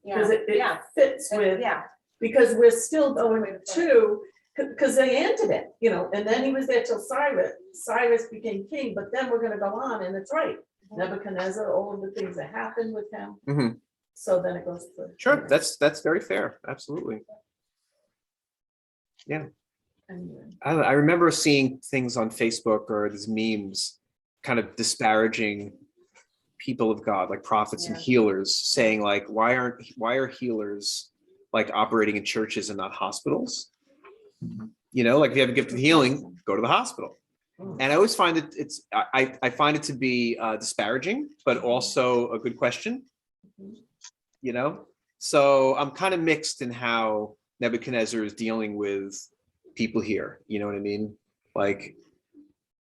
Yeah, because it yeah, fits with, yeah. because we're still going to, because they ended it, you know, and then he was there till Cyrus became king, but then we're gonna go on, and it's right. Nebuchadnezzar, all of the things that happened with him. Mhm. So then it goes to. Sure, that's very fair. Absolutely. Anyway. I remember seeing things on Facebook or these memes kind of disparaging people of God, like prophets and Yeah. healers, saying like, why are healers like operating in churches and not hospitals? You know, like if you have a gift of healing, go to the hospital. And I always find I find it to be disparaging, but also a good question. You know, so I'm kind of mixed in how Nebuchadnezzar is dealing with people here. You know what I mean? Like,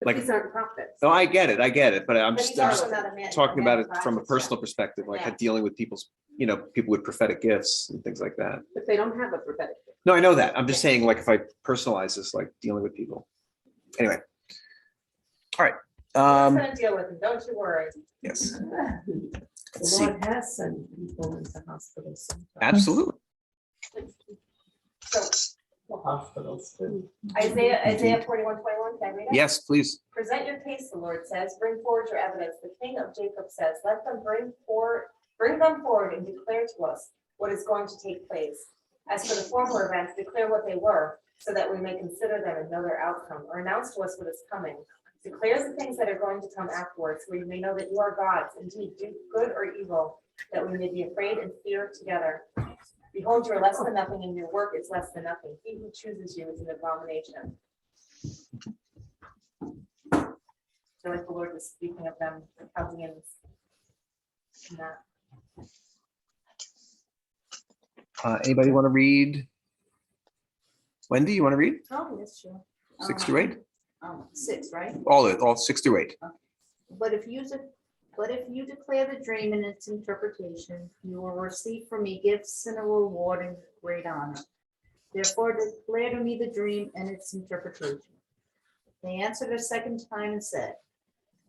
But these aren't prophets. no, I get it, but I'm But just, he's I'm also just not a man- talking a about man it from a prophet, yeah. personal perspective, like Yeah. dealing with people's, you know, people with prophetic gifts and things like that. But they don't have a prophetic gift. No, I know that. I'm just saying, like, if I personalize this, like dealing with people. Anyway. All right. I'm gonna deal with it, don't you worry. Yes, The see. Lord has sent people into hospitals. sometimes. Absolutely. So Well, hospitals too. Isaiah Indeed. 41:21, can I read it? Yes, please. Present your case, the Lord says, bring forward your evidence. The King of Jacob says, let them bring them forward and declare to us what is going to take place. As for the former events, declare what they were, so that we may consider them and know their outcome, or announce to us what is coming. Declare the things that are going to come afterwards, where you may know that you are gods, indeed, do good or evil, that we may be afraid and fear together. Behold, you are less than nothing, and your work is less than nothing. He who chooses you is an abomination. So like the Lord was speaking of them, the Chaldeans. And that. Anybody want to read? Wendy, you want to read Oh, yes, sure. 6 through 8? 6, right? All 6 through 8. But if you declare the dream and its interpretation, you will receive from me gifts and a reward and great honor. Therefore declare to me the dream and its interpretation. They answered a second time and said,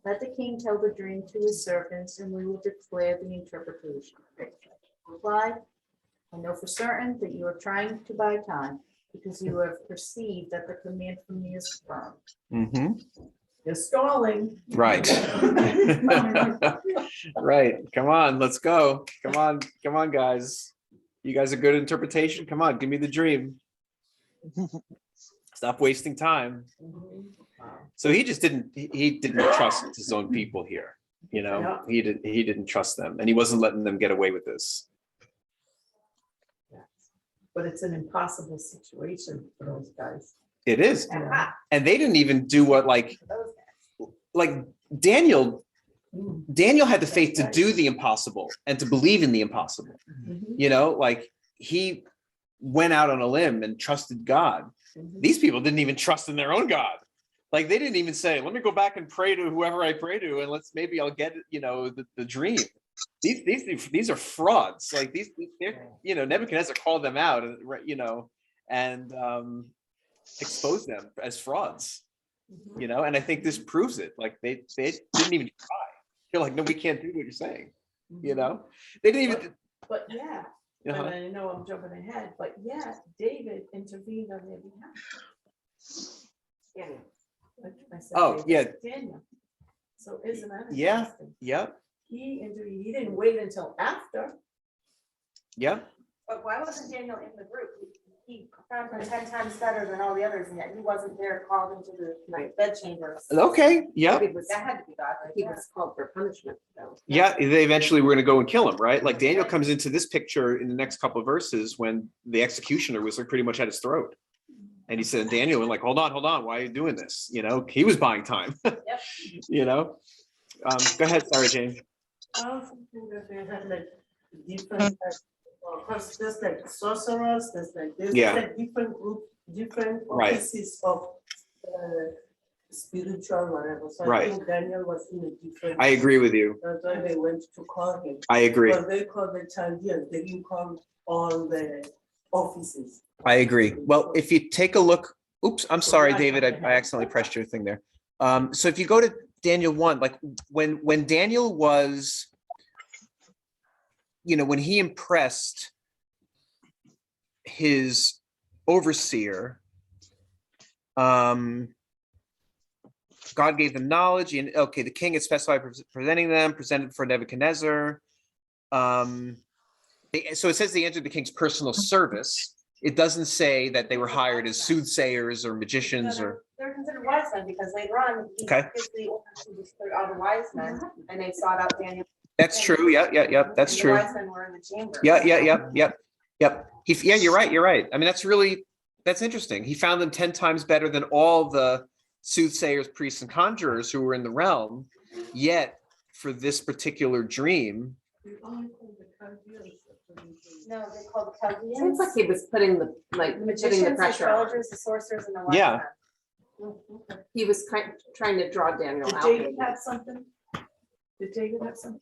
let the king tell the dream to his servants, and we will declare the interpretation. Replied, I know for certain that you are trying to buy time, because you have perceived that the command from me is firm. Mm-hmm. You're stalling. Right. Right. Come on, let's go. Come on, guys. You guys are good at interpretation. Come on, give me the dream. Stop wasting time. So he just didn't trust his own people here. You know, he didn't trust them, and he wasn't letting them get away with this. But it's an impossible situation for those guys. It is. Yeah. And they didn't even do what like Daniel had the faith to do the impossible and to believe in the impossible. You know, like he went out on a limb and trusted God. These people didn't even trust in their own God. Like they didn't even say, let me go back and pray to whoever I pray to, and maybe I'll get, you know, the dream. These are frauds. Like they're, you know, Nebuchadnezzar called them out, you know, and exposed them as frauds. You know, and I think this proves it. Like they didn't even try. You're like, no, we can't do what you're saying. You know, they didn't even. But yeah, and I know I'm jumping ahead, but yeah, David intervened on their behalf. Daniel. Like I said, Oh, David, yeah. Daniel. So isn't that Yeah. interesting? Yep. He intervened. He didn't wait until after. Yep. But why wasn't Daniel in the group? He found him 10 times better than all the others, and yet he wasn't there called into the bedchambers. Okay. Yep. That had to be God, right? He there. was called for punishment, though. Yeah, they eventually were going to go and kill him, right? Like Daniel comes into this picture in the next couple of verses when the executioner was like pretty much at his throat. And he said, Daniel, and like, hold on, why are you doing this? You know, he was buying time. Yep. You know, go ahead, Sarah Jane. I also think that they had like different, because there's like sorcerers, there's Yeah. like different groups, different Right. pieces of spiritual, whatever. So I Right. think Daniel was in a different. I agree with you. That's why they went to call him. I agree. But they called the Chaldeans, they didn't call all the offices. I agree. Well, if you take a look, oops, I'm sorry, David, I accidentally pressed your thing there. So if you go to Daniel 1, like when Daniel was, when he impressed his overseer, God gave them knowledge, and okay, the king had specified presented for Nebuchadnezzar. So it says they entered the king's personal service. It doesn't say that they were hired as soothsayers or magicians or. They're considered wise men because later on, he Okay. gives the order to destroy all the wise men, and they sought out Daniel. That's true. Yeah. That's And true. The wise men were in the chamber. Yeah. Yep. You're right. I mean, that's interesting. He found them 10 times better than all the soothsayers, priests, and conjurers who were in the realm. Yet, for this particular dream, No, they called the Chaldeans. Seems like he was putting the The putting the magicians, the pressure on. astrologers, the sorcerers, and the wise Yeah. men. He was trying to draw Daniel Did out. David have something? Did David have something?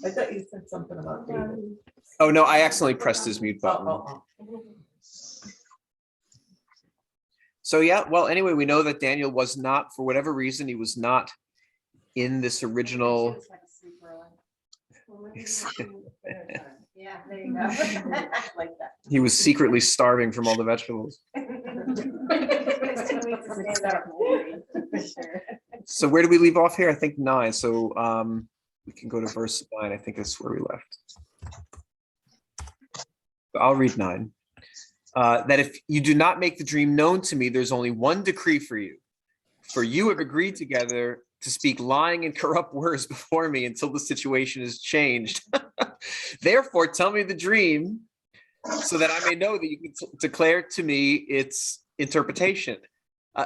I thought you said something about David. oh no, I accidentally pressed his mute button. Oh. So yeah, well, anyway, we know that Daniel was not, for whatever reason, he was not in this original. She was like a sleeper one. Yeah, there you go. Like that. He was secretly starving from all the vegetables. It's too weak to stand up. For sure. So where do we leave off here? I think 9. So we can go to verse 9. I think that's where we left. I'll read 9. That if you do not make the dream known to me, there's only one decree for you. For you have agreed together to speak lying and corrupt words before me until the situation is changed. Therefore, tell me the dream so that I may know that you can declare to me its interpretation.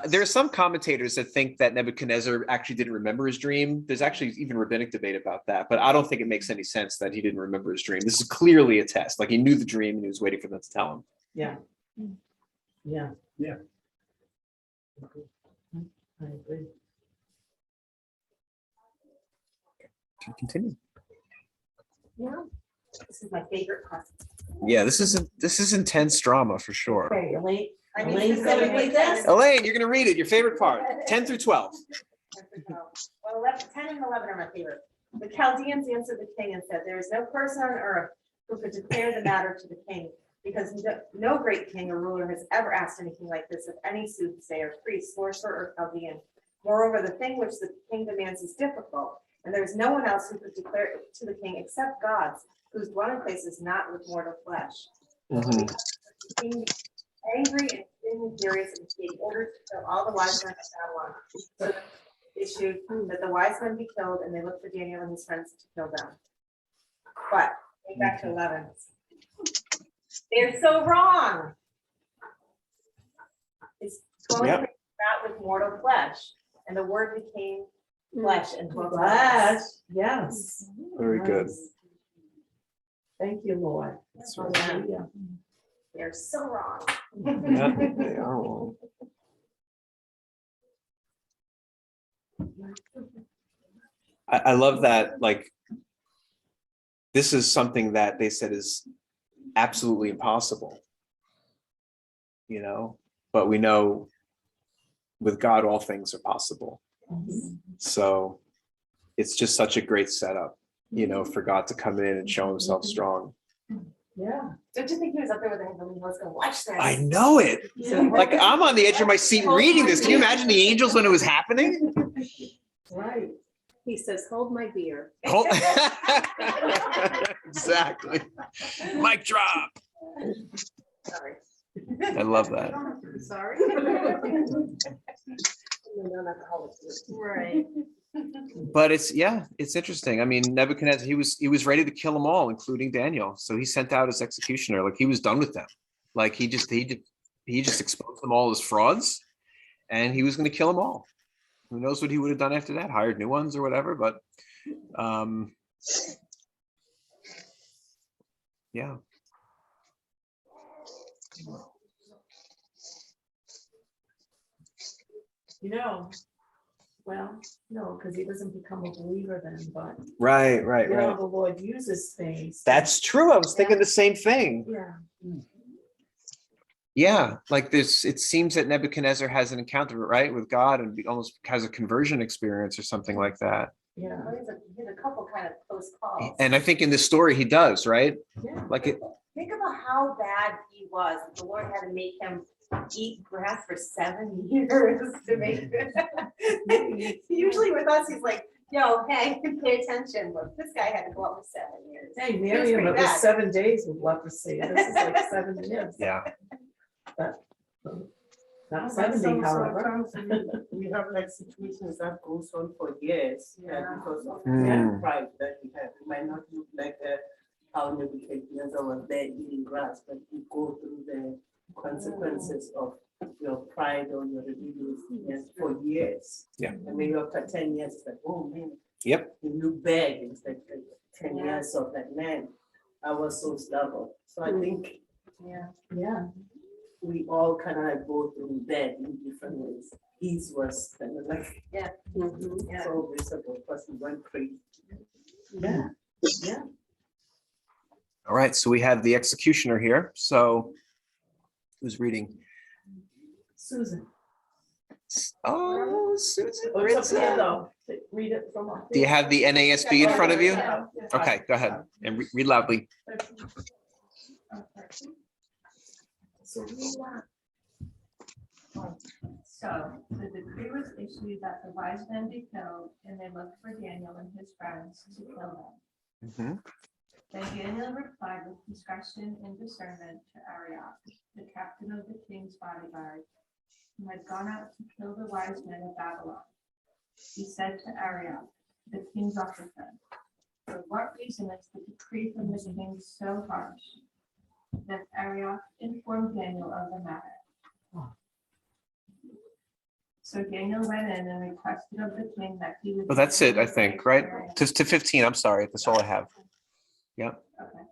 There are some commentators that think that Nebuchadnezzar actually didn't remember his dream. There's actually even rabbinic debate about that, but I don't think it makes any sense that he didn't remember his dream. This is clearly a test. Like he knew the dream and he was waiting for them to tell him. Yeah. Yeah. Yeah. I agree. Continue. Yeah. This is my favorite part. Yeah, this is intense drama for sure. Okay, Elaine. I mean, Elaine's gonna specifically read this? Elaine, you're going to read it. Your favorite part, 10 through 12. Well, 10 and 11 are my favorite. The Chaldeans answered the king and said, there is no person on earth who could declare the matter to the king, because no great king or ruler has ever asked anything like this of any soothsayer, priest, sorcerer, or Chaldean. Moreover, the thing which the king demands is difficult, and there is no one else who could declare it to the king except God's, whose dwelling place is not with mortal flesh. Mhm. The king angry and extremely furious, and gave orders to kill all the wise men of Babylon. So they issued that the wise men be killed, and they looked for Daniel and his friends to kill them. But going back to 11. They're so wrong. It's going Yep. not with mortal flesh, and the word became flesh and dwelt among Flash, us. yes. Very good. Nice. Thank you, Lord. That's right. Hallelujah. They're so wrong. Yeah, they are wrong. I love that, like, this is something that they said is absolutely impossible, but we know with God, all things are possible. So it's just such a great setup, for God to come in and show himself strong. Yeah. Don't you think he was up there with the heavenly host going, watch this? I know it. Like I'm on the edge of my seat reading this. Can you imagine the angels when it was happening? Right. He says, hold my beer. Oh. Exactly. Mic drop. Sorry. I love that. Sorry. Right. But it's interesting. I mean, Nebuchadnezzar, he was ready to kill them all, including Daniel. So he sent out his executioner. Like he was done with them. Like he just exposed them all as frauds, and he was going to kill them all. Who knows what he would have done after that? Hired new ones or whatever. But yeah. You know, well, no, because he doesn't become a believer then, but Right, you know, the Lord uses things. That's true. I was thinking the same thing. Yeah. Yeah, like this, it seems that Nebuchadnezzar has an encounter, right, with God and almost has a conversion experience or something like that. Yeah. Well, he's a couple kind of close calls. And I think in this story he does, right? Yeah. Like it, Think about how bad he was. The Lord had to make him eat grass for 7 years to make it. Usually with us, he's like, yo, hey, pay attention. But this guy had to go up for 7 years. Hey, He was Miriam, pretty it was bad. 7 days with leprosy. This is like 7 years. yeah. Not But 70, however. sometimes we have like situations that goes on for years, Yeah. because of Mm. the pride that we have. It might not look like how Nebuchadnezzar was there eating grass, but you go through the consequences of your pride or your rebelliousness for years. Yeah. And maybe after 10 years, it's like, oh man. Yep. You look back, it's like 10 Yeah. years of that man. I was so stubborn. So I think Yeah. we all kind of like go through that in different ways. His was kind of like Yeah. so visible because he went crazy. Yeah. Yeah. All right, so we have the executioner here. So who's reading? Susan. Oh, Susan. Oh, it's up here Ritza. though. Read it from up. Do you have the NASB in front of you? Yeah. Okay, go ahead and read loudly. So the decree was issued that the wise men be killed, and they looked for Daniel and his friends to kill them. Mhm. Then Daniel replied with discretion and discernment to Arioch, the captain of the king's bodyguard, who had gone out to kill the wise men of Babylon. He said to Arioch, the king's officer, for what reason is the decree from the king so harsh? Then Arioch informed Daniel of the matter. So Daniel went in and requested of the king that he would. Oh, that's it, I think, right? To 15, I'm sorry, that's all I have. Yeah. Okay.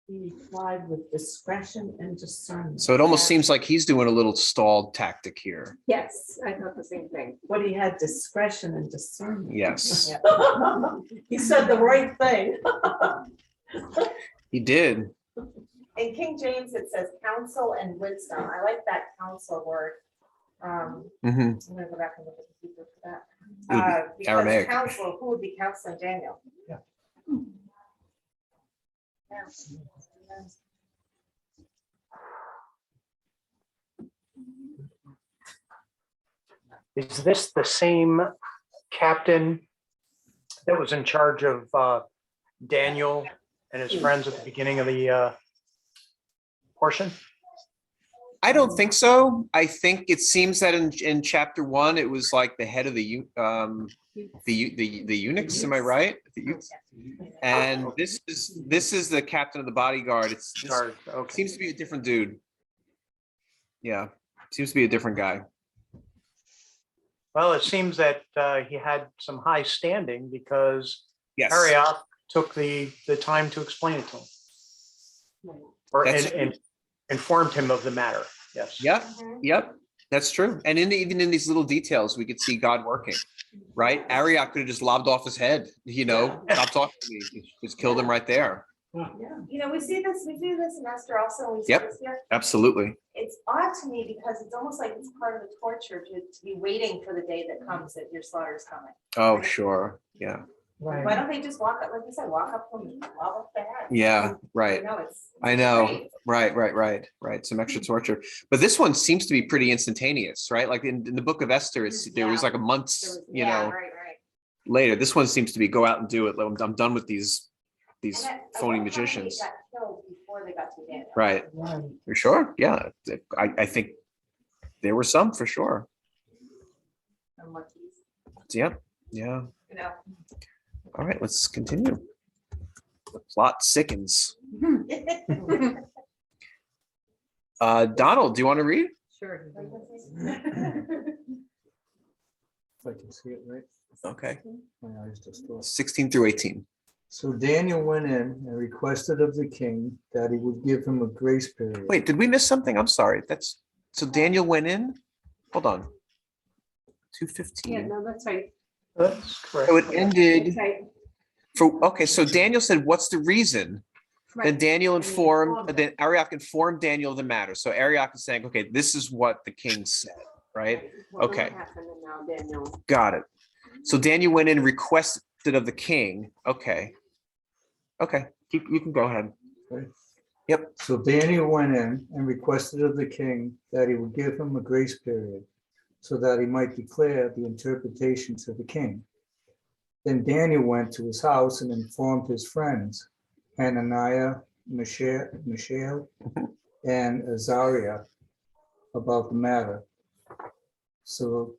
He replied with discretion and discernment. So it almost seems like he's doing a little stalled tactic here. Yes, I thought the same thing. But he had discretion and discernment. Yes, He said the right thing. he did. In King James, it says counsel and wisdom. I like that counsel word. Mhm. I'm gonna go back and look at the Hebrew for that. It would be Because Aramaic. counsel, who would be counseling Daniel? Yeah. Yeah. Is this the same captain that was in charge of Daniel and his friends at the beginning of the portion? I don't think so. I think it seems that in chapter 1, it was like the head of the eunuchs. Am I right? The youths. And this is the captain of the bodyguard. This Okay. seems to be a different dude. Yeah, seems to be a different guy. Well, it seems that he had some high standing because Yes. Arioch took the time to explain it to him. Or That's- and informed him of the matter. Yes. Yep. Yep. That's true. And even in these little details, we could see God working, right? Arioch could have just lobbed off his head, stop talking to me, just killed him right there. You know, we see this in Esther also. and We see Yep. this here. Absolutely. It's odd to me because it's almost like it's part of the torture to be waiting for the day that comes that your slaughter is coming. Oh, sure. Yeah. Why don't they just walk up, like you said, walk up from, lob up the head? Yeah. Right. No, it's. I know. great. Right. Some extra torture. But this one seems to be pretty instantaneous, right? Like in the book of Esther, there was like a month's, Yeah, right. later. This one seems to be go out and do it. I'm done with these And I phony wonder how many magicians. got killed before they got to Daniel. Right. For sure. Yeah. I think there were some for sure. And what these, Yeah. Yeah. you know. All right, let's continue. The plot sickens. Donald, do you want to read? Sure. If I can see it right. Okay. My eyes just lost. 16 through 18. So Daniel went in and requested of the king that he would give him a grace period. Wait, did we miss something? I'm sorry. So Daniel went in? hold on. Yeah, 2:15. no, that's right. That's correct. So it ended That's right. okay, so Daniel said, what's the reason? Then Right. Daniel And he informed, informed then Arioch informed Daniel of the matter. So Arioch is saying, okay, this is what the king said, right? What Okay. happened, and now Daniel. Got it. So Daniel went in and requested of the king. Okay. Okay, you can go ahead. Yep. So Daniel went in and requested of the king that he would give him a grace period so that he might declare the interpretation to the king. Then Daniel went to his house and informed his friends, Hananiah, Mishael, and Azariah, about the matter, so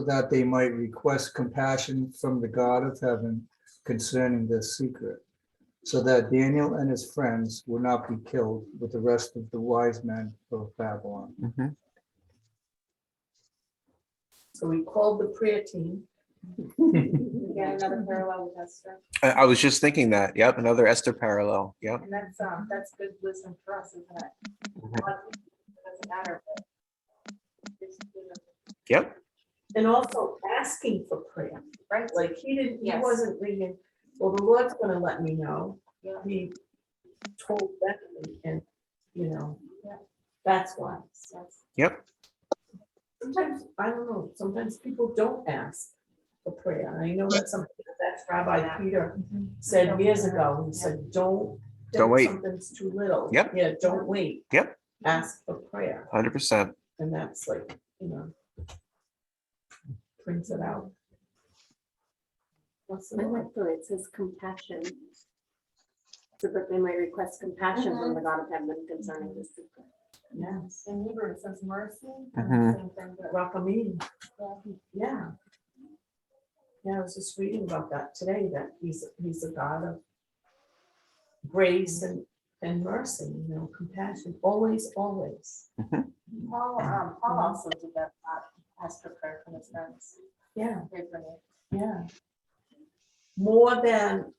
that they might request compassion from the God of heaven concerning this secret, so that Daniel and his friends would not be killed with the rest of the wise men of Babylon. Mhm. So we called the prayer team. We got another parallel with Esther, I was just thinking that. Yep, another Esther parallel. Yep. and that's good wisdom for us, isn't it? Mhm. A lot of people, it doesn't matter, but it's good. Yep. And also asking for prayer, Right, like he Yes. wasn't reading, well, the Lord's gonna let me know. Yeah. He told them and, Yeah. that's why. Yes. Yep. Sometimes, I don't know, sometimes people don't ask for prayer. And I know that's something that Rabbi Peter said years ago. He said, don't think wait. something's too little. Yep. Yeah, don't wait. Yep. Ask for prayer. 100%. And that's like, brings it out. What's the I Lord? like the way it says compassion. So that they might request compassion from the God of heaven concerning this secret. Yes. In Hebrew, it says mercy. Mhm. Same thing, but Rachamim. yeah. Yeah. Yeah, I was just reading about that today, that he's a God of grace and mercy, compassion, always. Paul also did that, ask for prayer from his friends. Yeah, Pray for me. yeah. More than,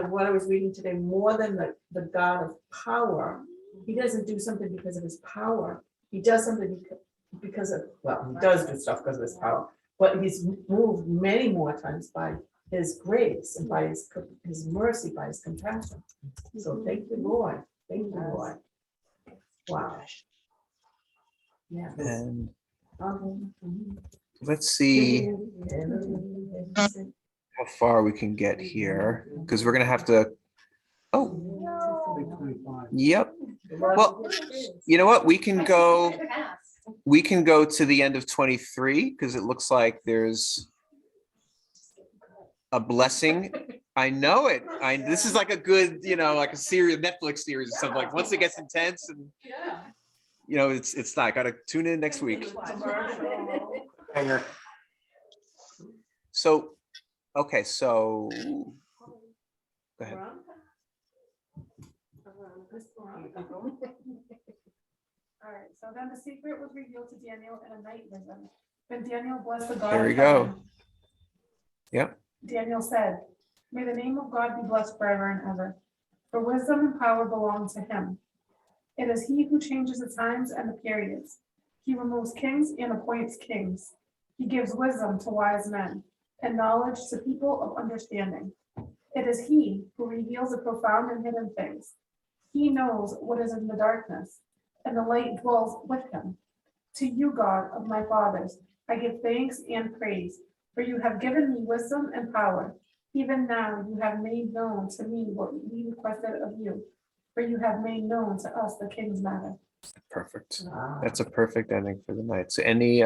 what I was reading today, more than the God of power, he doesn't do something because of his power. He does something because of, well, he does do stuff because of his power, but he's moved many more times by his grace and by his mercy, by his compassion. So thank you, Lord. Thank you, Lord. Wow. Yeah. And Mhm. let's see how far we can get here, because we're going to have to. Oh, yep. Well, you know what? We can go to the end of 23 because it looks like there's a blessing. I know it. This is like a good, like a series, Netflix series or something. Like once it gets intense and it's not. Got to tune in next week. Hanger. So, okay, so go ahead. All right, so then the secret was revealed to Daniel in a night vision. Then Daniel blessed the God. There we of go. heaven. Yep. Daniel said, "May the name of God be blessed forever and ever. For wisdom and power belong to him. It is he who changes the times and the periods. He removes kings and appoints kings. He gives wisdom to wise men and knowledge to people of understanding. It is he who reveals the profound and hidden things. He knows what is in the darkness, and the light dwells with him. To you, God of my fathers, I give thanks and praise, for you have given me wisdom and power. Even now you have made known to me what we requested of you, for you have made known to us the king's matter." Perfect. That's a perfect ending for the night. So any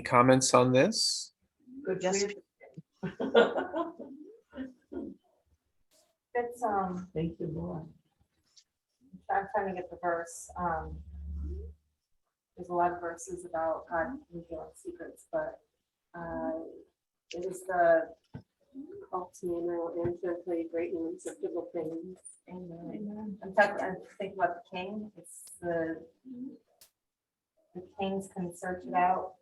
comments on this? Good. Yes. It's, Thank you, Lord. I'm trying to get the verse. There's a lot of verses about God revealing secrets, but it is the Call to me and I will answer and tell you great and unsearchable things. Amen. I'm thinking about the king. It's the kings can search it out.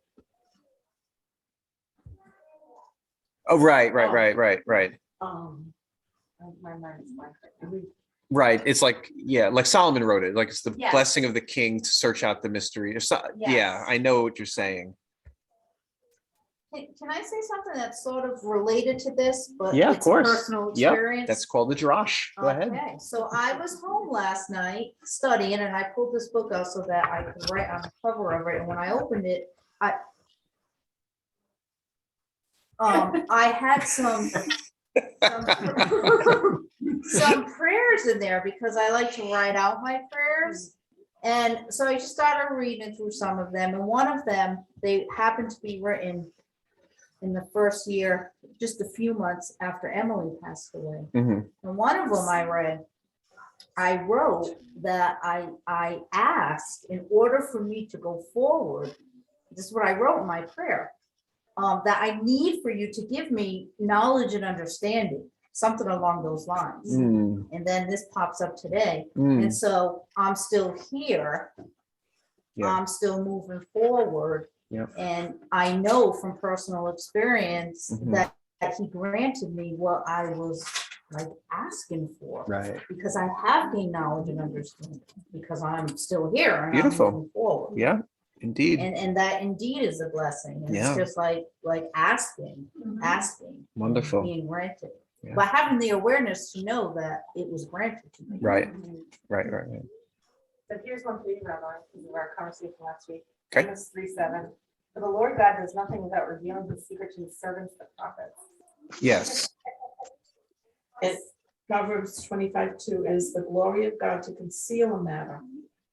Oh, right. My mind is blank right now. Right. It's like, yeah, like Solomon wrote it. Like it's the Yes. blessing of the king to search out the mystery. Or yeah, Yes. I know what you're saying. Can I say something that's sort of related to this, but Yeah, of it's course. personal Yep. experience? That's called the Drosh. Go ahead. Okay, so I was home last night studying and I pulled this book out so that I could write on the cover of it. And when I opened it, I had some prayers in there because I like to write out my prayers. And so I just started reading through some of them, and one of them, they happened to be written in the first year, just a few months after Emily passed away. Mhm. And one of them I wrote that I asked in order for me to go forward. This is what I wrote in my prayer. That I need for you to give me knowledge and understanding, something along those lines. Mm, And then this pops up today. mm, And so I'm still here. Yeah. I'm still moving forward. Yep. And I know from personal experience Mhm. that he granted me what I was like asking for. Right. Because I have gained knowledge and understanding, because I'm still here and Beautiful. I'm moving forward. Yeah, indeed. And that indeed is a blessing. And Yeah. it's just like asking, Wonderful. being granted. Yeah. But having the awareness to know that it was granted to me. Right. Right. So here's one for you, Rabbi, because of our conversation last week. Okay. Amos 3:7. For the Lord God does nothing without revealing his secret to his servants, the prophets. Yes. And Proverbs 25:2 is the glory of God to conceal a matter,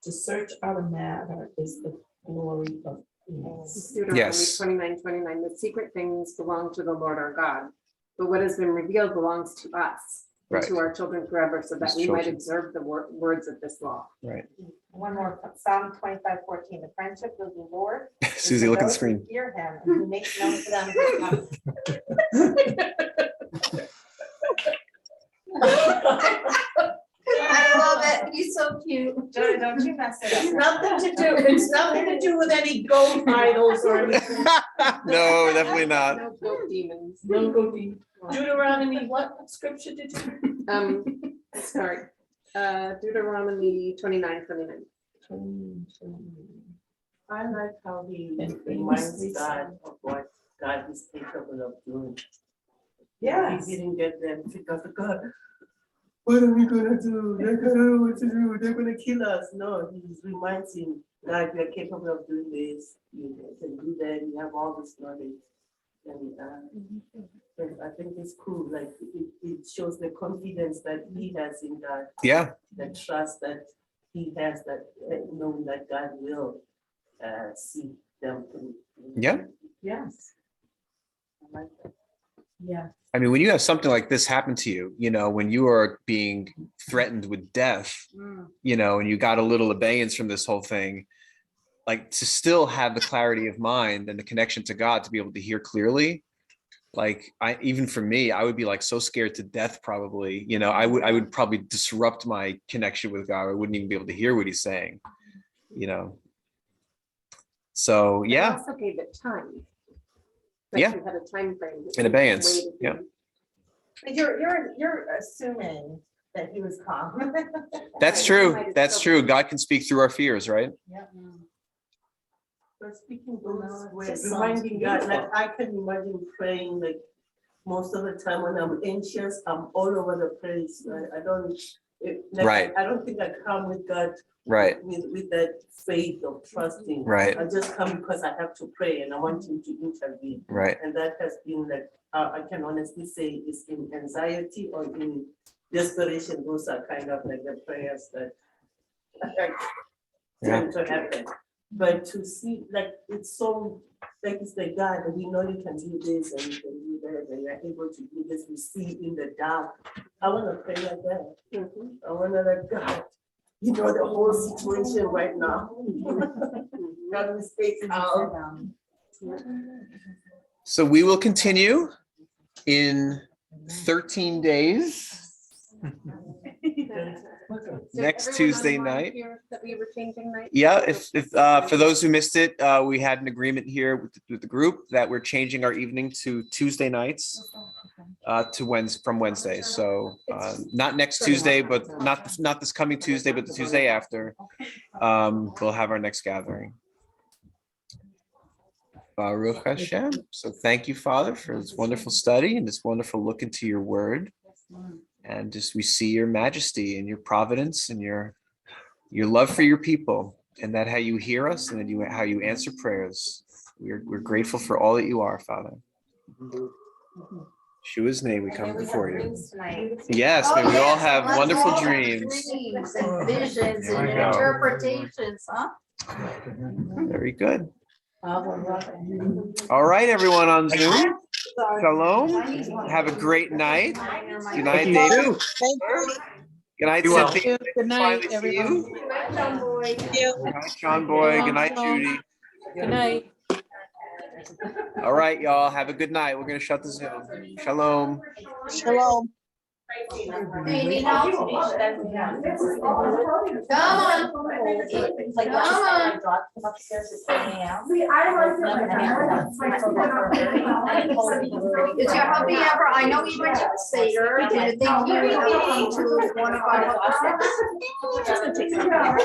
to search out a matter is the glory of kings. Deuteronomy Yes. 29:29, the secret things belong to the Lord our God, but what has been revealed belongs to us and to Right. our children forever, so that His we might children. observe the words of this law. Right. One more, Psalm 25:14. The friendship of the Lord. is Susie, for look at the those who screen. Fear him, and who makes known to them his covenant. I love it. He's so cute. Joey, don't you mess it It's up. nothing to do with any gold idols or anything. No, definitely not. No goat demons. No gold demons. Deuteronomy, what scripture did you? Sorry, Deuteronomy 29:29. I like how he And reminds things- God of what God is capable of doing. Yes. He didn't get them because of God. What are we gonna do? They're gonna know what to do. They're gonna kill us. No, he reminds him, God, you're capable of doing this. You can do that. You have all this knowledge. And I think it's cool. Like it shows the confidence that he has in God, Yeah. the trust that he has, that knowing that God will see them through. Yeah. Yes. I like that. Yeah. I mean, when you have something like this happen to you, when you are being threatened with death, and you got a little abeyance from this whole thing, like to still have the clarity of mind and the connection to God to be able to hear clearly. Like even for me, I would be like so scared to death probably, I would probably disrupt my connection with God. I wouldn't even be able to hear what he's saying, So But yeah, it also gave it time. Like Yeah. you had a time frame. that in you abeyance. waited Yeah. in. But you're assuming that he was calm. That's true. That's true. God can speak through our fears, right? But speaking those words, just reminding God, beautiful. like I can imagine praying like most of the time when I'm anxious, I'm all over the place. I don't, Right. I don't think I come with God Right. with that faith of trusting. Right. I just come because I have to pray and I want him to intervene. Right. And that has been like, I can honestly say it's in anxiety or in desperation. Those are kind of like the prayers that tend to happen. But to see, like, it's so, like, it's like, God, we know you can do this and you can do that, and you're able to do this. We see in the dark. I want to pray like that. I want to let God, the whole situation right now. God, we stay calm. So we will continue in 13 days. Next Everyone Tuesday online night. here That we were changing night. Yeah, if for those who missed it, we had an agreement here with the group that we're changing our evening to Tuesday nights. to from Wednesday. So not next Tuesday, but not this coming Tuesday, but the Tuesday after. We'll have our next gathering. Baruch Hashem. So thank you, Father, for this wonderful study and this wonderful look into your word. And just we see your majesty and your providence and your love for your people, and that how you hear us and that how you answer prayers. We're grateful for all that you are, Father. Yeshua's name, we come before you. Yes, may we all have wonderful dreams. Dreams and visions There and we go. interpretations, huh? Very good. All right, everyone on Zoom. Shalom. Have a great night. Good night, you David. too. Good night, Be well. Cynthia. Good night, Finally see everyone. you. Good night, Sean Boy. Good night, Shalom. Judy. Good night. All right, y'all. Have a good night. We're going to shut the Zoom. Shalom. Shalom. Hey, Nino. Come on. Is your hubby ever, I know you went to the Seder, do you think you would come to one of our hubby